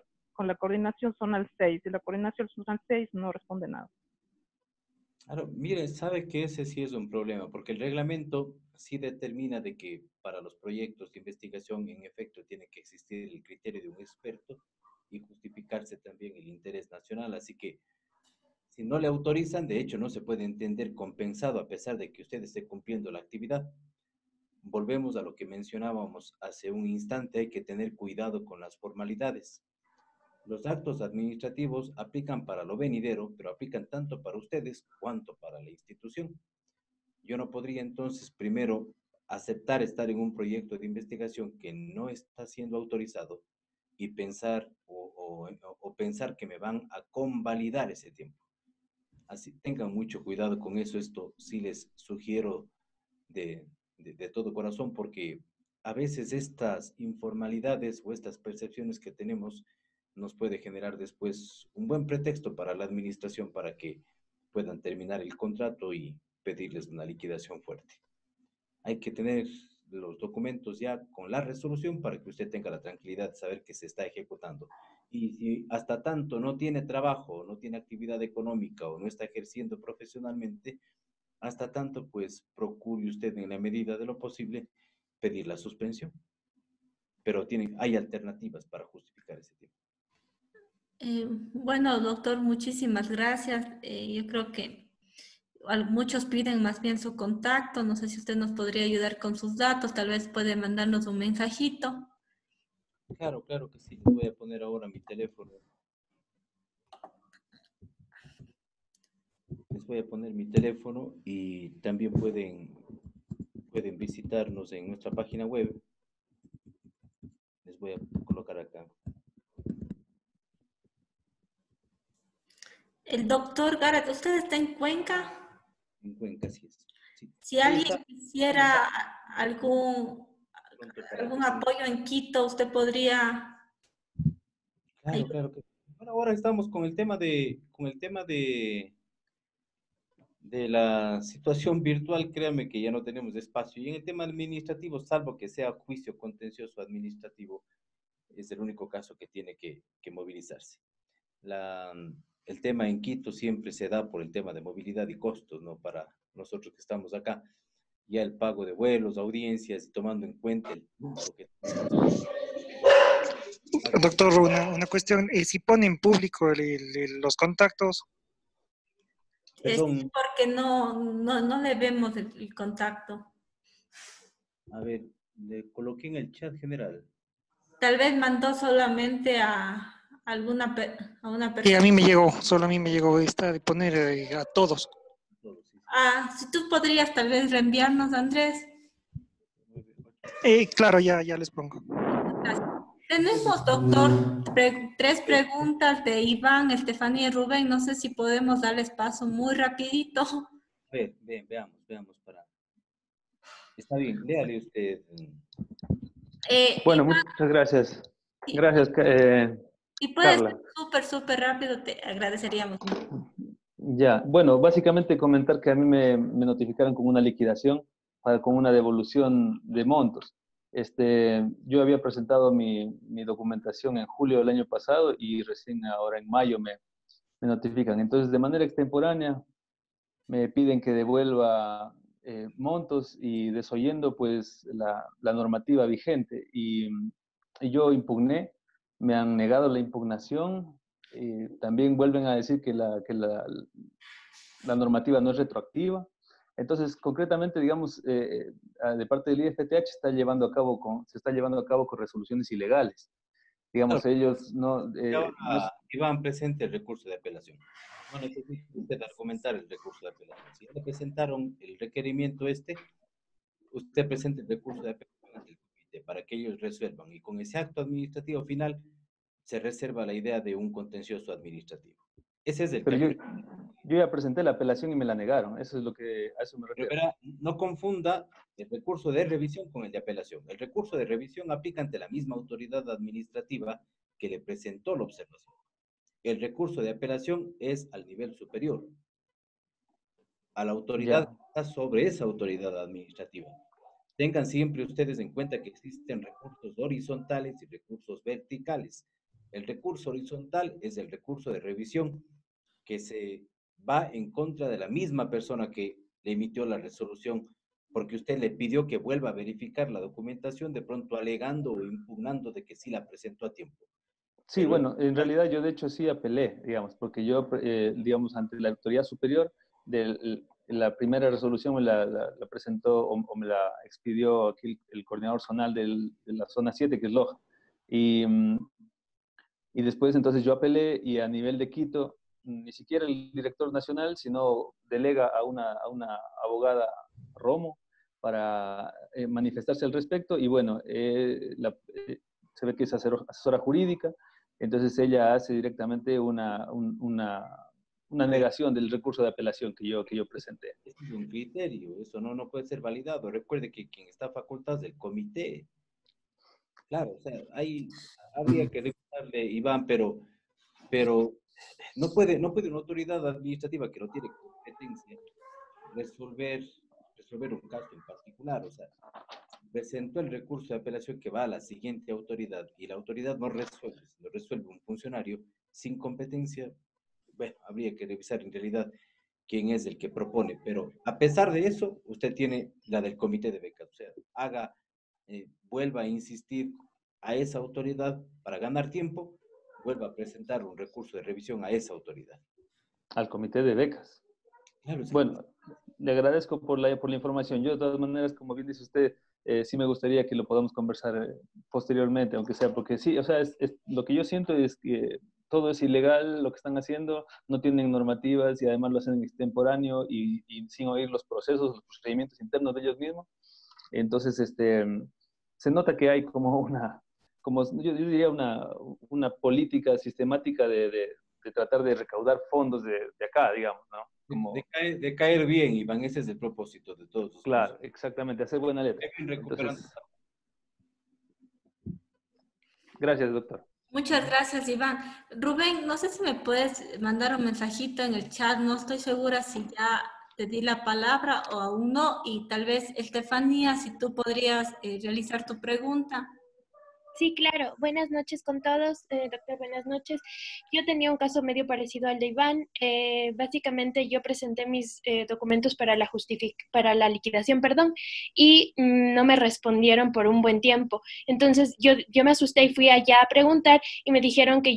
coordinación zonal 6, y la coordinación zonal 6 no responde nada. Claro, mire, sabe que ese sí es un problema, porque el reglamento sí determina de que para los proyectos de investigación, en efecto, tiene que existir el criterio de un experto y justificarse también el interés nacional. Así que si no le autorizan, de hecho, no se puede entender compensado a pesar de que usted esté cumpliendo la actividad. Volvemos a lo que mencionábamos hace un instante, hay que tener cuidado con las formalidades. Los actos administrativos aplican para lo venidero, pero aplican tanto para ustedes cuanto para la institución. Yo no podría entonces primero aceptar estar en un proyecto de investigación que no está siendo autorizado y pensar o pensar que me van a convalidar ese tiempo. Así tengan mucho cuidado con eso. Esto sí les sugiero de todo corazón, porque a veces estas informalidades o estas percepciones que tenemos nos puede generar después un buen pretexto para la administración para que puedan terminar el contrato y pedirles una liquidación fuerte. Hay que tener los documentos ya con la resolución para que usted tenga la tranquilidad de saber que se está ejecutando. Y si hasta tanto no tiene trabajo, no tiene actividad económica o no está ejerciendo profesionalmente, hasta tanto pues procure usted en la medida de lo posible pedir la suspensión. Pero hay alternativas para justificar ese tiempo. Bueno, doctor, muchísimas gracias. Yo creo que muchos piden más bien su contacto. No sé si usted nos podría ayudar con sus datos. Tal vez puede mandarnos un mensajito. Claro, claro que sí. Les voy a poner ahora mi teléfono. Les voy a poner mi teléfono y también pueden visitarnos en nuestra página web. Les voy a colocar acá. El doctor Garat, ¿usted está en Cuenca? En Cuenca, sí es. Sí. Si alguien quisiera algún apoyo en Quito, usted podría... Claro, claro que. Bueno, ahora estamos con el tema de la situación virtual. Créanme que ya no tenemos espacio. Y en el tema administrativo, salvo que sea juicio contencioso administrativo, es el único caso que tiene que movilizarse. El tema en Quito siempre se da por el tema de movilidad y costos, ¿no? Para nosotros que estamos acá, ya el pago de vuelos, audiencias, y tomando en cuenta el tiempo que tenemos. Doctor, una cuestión, si pone en público los contactos. Sí, porque no le vemos el contacto. A ver, le coloqué en el chat general. Tal vez mandó solamente a a una Y persona. a mí me llegó, solo a mí me llegó esta de poner a todos. Si tú podrías tal vez reenviarnos, Andrés. Claro, ya les pongo. Gracias. Tenemos, doctor, 3 preguntas de Iván, Estefanía y Rubén. No sé si podemos darles paso muy rapidito. Veamos para... Está bien, léale usted. Bueno, Iván, muchas gracias. sí, Gracias, y puede ser Carla. súper rápido, te agradeceríamos mucho. Ya, bueno, básicamente comentar que a mí me notificaron con una liquidación, con una devolución de montos. Yo había presentado mi documentación en julio del año pasado y recién ahora en mayo me notifican. Entonces, de manera extemporánea, me piden que devuelva montos y desoyendo pues la normativa vigente. Y yo impugné, me han negado la impugnación. También vuelven a decir que la normativa no es retroactiva. Entonces, concretamente, digamos, de parte del IFTH se está llevando a cabo con resoluciones ilegales. Digamos, Claro. ellos no... Iván, presente el recurso de apelación. No necesita usted argumentar el recurso de apelación. Si le presentaron el requerimiento usted presente el recurso de apelación ante el comité para que ellos resuelvan. Y con ese acto administrativo final se reserva la idea de un contencioso administrativo. Ese es el Pero tema. yo ya presenté la apelación y me la negaron. Eso es a eso me refiero. Pero verá, no confunda el recurso de revisión con el de apelación. El recurso de revisión aplica ante la misma autoridad administrativa que le presentó la observación. El recurso de apelación es al nivel superior, a la autoridad que está sobre esa autoridad administrativa. Tengan siempre ustedes en cuenta que existen recursos horizontales y recursos verticales. El recurso horizontal es el recurso de revisión que se va en contra de la misma persona que le emitió la resolución, porque usted le pidió que vuelva a verificar la documentación, de pronto alegando o impugnando de que sí la presentó a tiempo. Sí, bueno, en realidad yo de hecho sí apelé, digamos, porque yo, digamos, ante la autoridad superior, la primera resolución me la presentó o me la expidió aquí el coordinador zonal de la zona 7, que es Loja. Y después entonces yo apelé y a nivel de Quito, ni siquiera el director nacional, sino delega a una abogada Romo para manifestarse al respecto. Y bueno, se ve que es asesora jurídica. Entonces ella hace directamente una negación del recurso de apelación que yo presenté. Es un criterio, eso no puede ser validado. Recuerde que quien está facultado es el comité. Claro, o sea, ahí habría que recordarle, Iván, pero no puede una autoridad administrativa que no tiene competencia resolver un caso en particular. O sea, presentó el recurso de apelación que va a la siguiente autoridad y la autoridad no resuelve, lo resuelve un funcionario sin competencia. Bueno, habría que revisar en realidad quién es el que propone, pero a pesar de eso, usted tiene la del comité de becas. O sea, vuelva a insistir a esa autoridad para ganar tiempo, vuelva a presentar un recurso de revisión a esa autoridad. Al comité de becas. Claro, sí. Bueno, le agradezco por la información. Yo, de todas maneras, como bien dice usted, sí me gustaría que lo podamos conversar posteriormente, aunque sea, porque sí, o sea, lo que yo siento es que todo es ilegal, lo que están haciendo, no tienen normativas y además lo hacen extemporáneo y sin oír los procesos, los procedimientos internos de ellos mismos. Entonces, se nota que hay como yo diría una política sistemática de tratar de recaudar fondos de acá, digamos, ¿no? Como... De caer bien, Iván, ese es el propósito de todos. Claro, exactamente, hacer buena letra. Entonces, gracias, doctor. Muchas gracias, Iván. Rubén, no sé si me puedes mandar un mensajito en el chat, no estoy segura si ya te di la palabra o aún no, y tal vez, Estefanía, si tú podrías realizar tu pregunta. Sí, claro. Buenas noches con todos. Doctor, buenas noches. Yo tenía un caso medio parecido al de Iván. Básicamente yo presenté mis documentos para la liquidación, perdón, y no me respondieron por un buen tiempo. Entonces yo me asusté y fui allá a preguntar y me dijeron que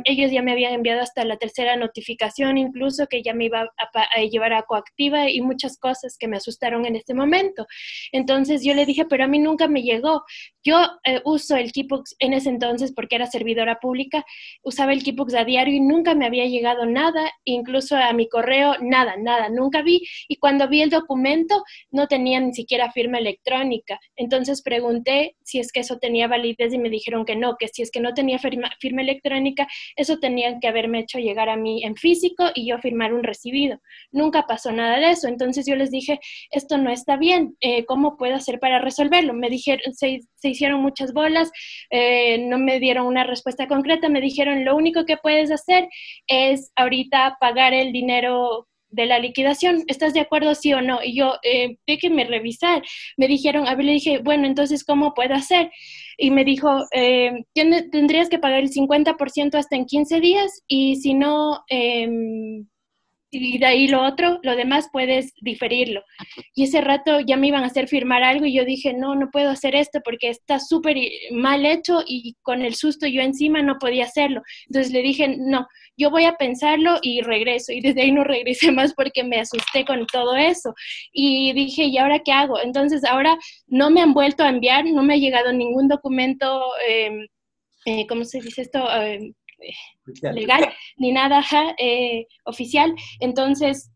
ellos ya me habían enviado hasta la tercera notificación, incluso que ya me iba a llevar a coactiva y muchas cosas que me asustaron en este momento. Entonces yo le dije, pero a mí nunca me llegó. Yo uso el equipo Keybooks en ese entonces porque era servidora pública, usaba el Keybooks a diario y nunca me había llegado nada, incluso a mi correo, nada, nunca vi. Y cuando vi el documento, no tenía ni siquiera firma electrónica. Entonces pregunté si es que eso tenía validez y me dijeron que no, que si es que no tenía firma electrónica, eso tenían que haberme hecho llegar a mí en físico y yo firmar un recibido. Nunca pasó nada de eso. Entonces yo les dije, esto no está bien, ¿cómo puedo hacer para resolverlo? Me dijeron, se hicieron muchas bolas, no me dieron una respuesta concreta, me dijeron, lo único que puedes hacer es ahorita pagar el dinero de la liquidación, ¿estás de acuerdo sí o no? Y yo, déjenme revisar. Me dijeron, a ver, le dije, bueno, entonces, ¿cómo puedo hacer? Y me dijo, tendrías que pagar el 50% hasta en 15 días y si no, y de ahí lo demás puedes diferirlo. Y ese rato ya me iban a hacer firmar algo y yo dije, no puedo hacer esto porque está súper mal hecho y con el susto yo encima no podía hacerlo. Entonces le dije, no, yo voy a pensarlo y regreso. Y desde ahí no regresé más porque me asusté con todo eso. Y dije, ¿y ahora qué hago? Entonces ahora no me han vuelto a enviar, no me ha llegado ningún documento, ¿cómo se dice esto? Legal, ni nada oficial. Entonces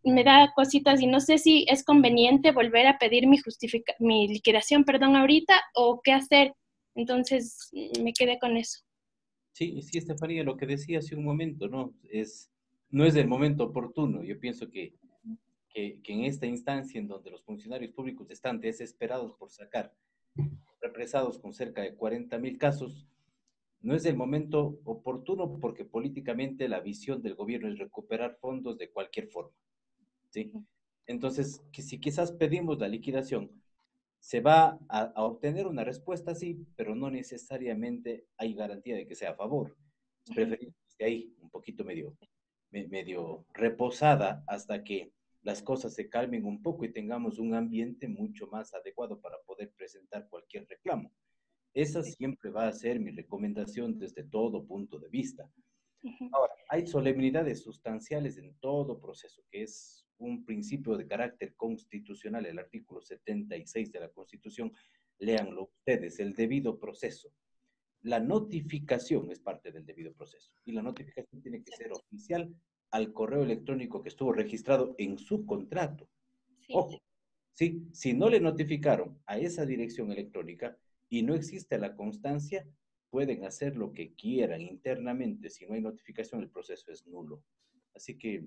me da cositas y no sé si es conveniente volver a pedir mi liquidación, perdón, ahorita, o qué hacer. Entonces me quedé con eso. Sí, Estefanía, lo que decía hace un momento, ¿no? No es el momento oportuno. Yo pienso que en esta instancia en donde los funcionarios públicos están desesperados por sacar represados con cerca de 40,000 casos, no es el momento oportuno porque políticamente la visión del gobierno es recuperar fondos de cualquier forma, ¿sí? Entonces, si quizás pedimos la liquidación, se va a obtener una respuesta, sí, pero no necesariamente hay garantía de que sea a favor. Es preferible que esté ahí, un poquito medio reposada hasta que las cosas se calmen un poco y tengamos un ambiente mucho más adecuado para poder presentar cualquier reclamo. Esa siempre va a ser mi recomendación desde todo punto de vista. Ahora, hay solemnidades sustanciales en todo proceso, que es un principio de carácter constitucional, el artículo 76 de la Constitución. Léanlo ustedes, el debido proceso. La notificación es parte del debido proceso y la notificación tiene que ser oficial al correo electrónico que estuvo registrado en su contrato. Ojo, ¿sí? Si no le notificaron a esa dirección electrónica y no existe la constancia, pueden hacer lo que quieran internamente. Si no hay notificación, el proceso es nulo. Así que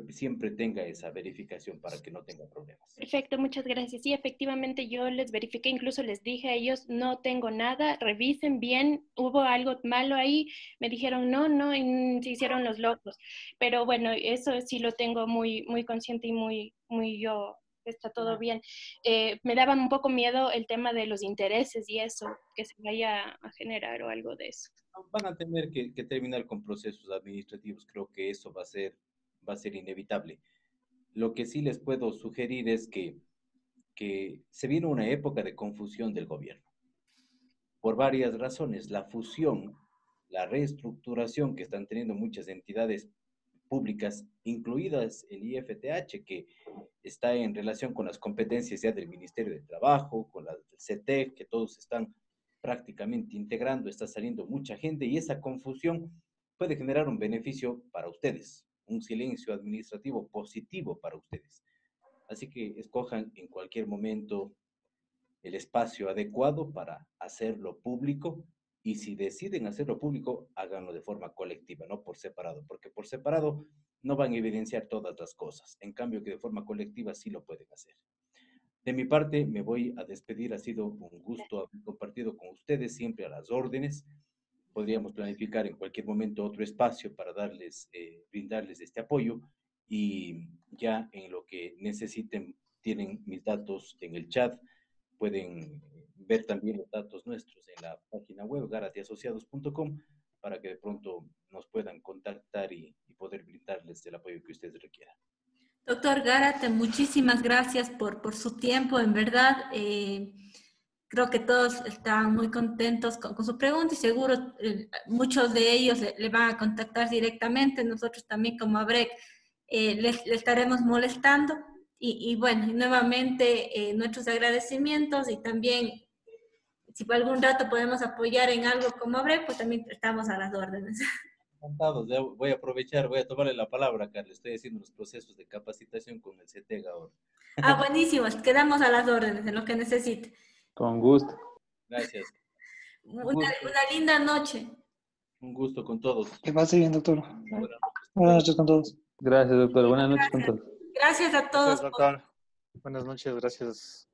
siempre tenga esa verificación para que no tenga problemas. Perfecto, muchas gracias. Sí, efectivamente yo les verifiqué, incluso les dije a ellos, no tengo nada, revisen bien, hubo algo malo ahí, me dijeron no, y se hicieron los locos. Pero bueno, eso sí lo tengo muy consciente y muy yo, está todo bien. Me daba un poco miedo el tema de los intereses y eso, que se vaya a generar o algo de eso. Van a tener que terminar con procesos administrativos, creo que eso va a ser inevitable. Lo que sí les puedo sugerir es que se viene una época de confusión del gobierno. Por varias razones, la fusión, la reestructuración que están teniendo muchas entidades públicas, incluidas el IFTH, que está en relación con las competencias ya del Ministerio de Trabajo, con las del CETEC, que todos están prácticamente integrando, está saliendo mucha gente y esa confusión puede generar un beneficio para ustedes, un silencio administrativo positivo para ustedes. Así que escojan en cualquier momento el espacio adecuado para hacerlo público y si deciden hacerlo público, háganlo de forma colectiva, no por separado, porque por separado no van a evidenciar todas las cosas, en cambio que de forma colectiva sí lo pueden hacer. De mi parte, me voy a despedir, ha sido un gusto haber compartido con ustedes, siempre a las órdenes. Podríamos planificar en cualquier momento otro espacio para brindarles este apoyo y ya en lo que necesiten tienen mis datos en el chat, pueden ver también los datos nuestros en la página web garatiasociados.com para que de pronto nos puedan contactar y poder brindarles el apoyo que ustedes requieran. Doctor Gárate, muchísimas gracias por su tiempo, en verdad. Creo que todos están muy contentos con su pregunta y seguro muchos de ellos le van a contactar directamente. Nosotros también como ABREC le estaremos molestando. Y bueno, nuevamente nuestros agradecimientos y también si por algún rato podemos apoyar en algo como ABREC, pues también estamos a las órdenes. Encantados. Ya voy a aprovechar, voy a tomarle la palabra, Carlos. Estoy haciendo los procesos de capacitación con el CETEG ahora. Ah, buenísimo. Quedamos a las órdenes en lo que necesite. Con gusto. Gracias. Una linda noche. Un gusto con todos. Que pase bien, doctor. Buenas noches. Buenas noches con todos. Gracias, doctor. Buenas noches con todos. Gracias a todos. Gracias, doctor. Buenas noches, gracias.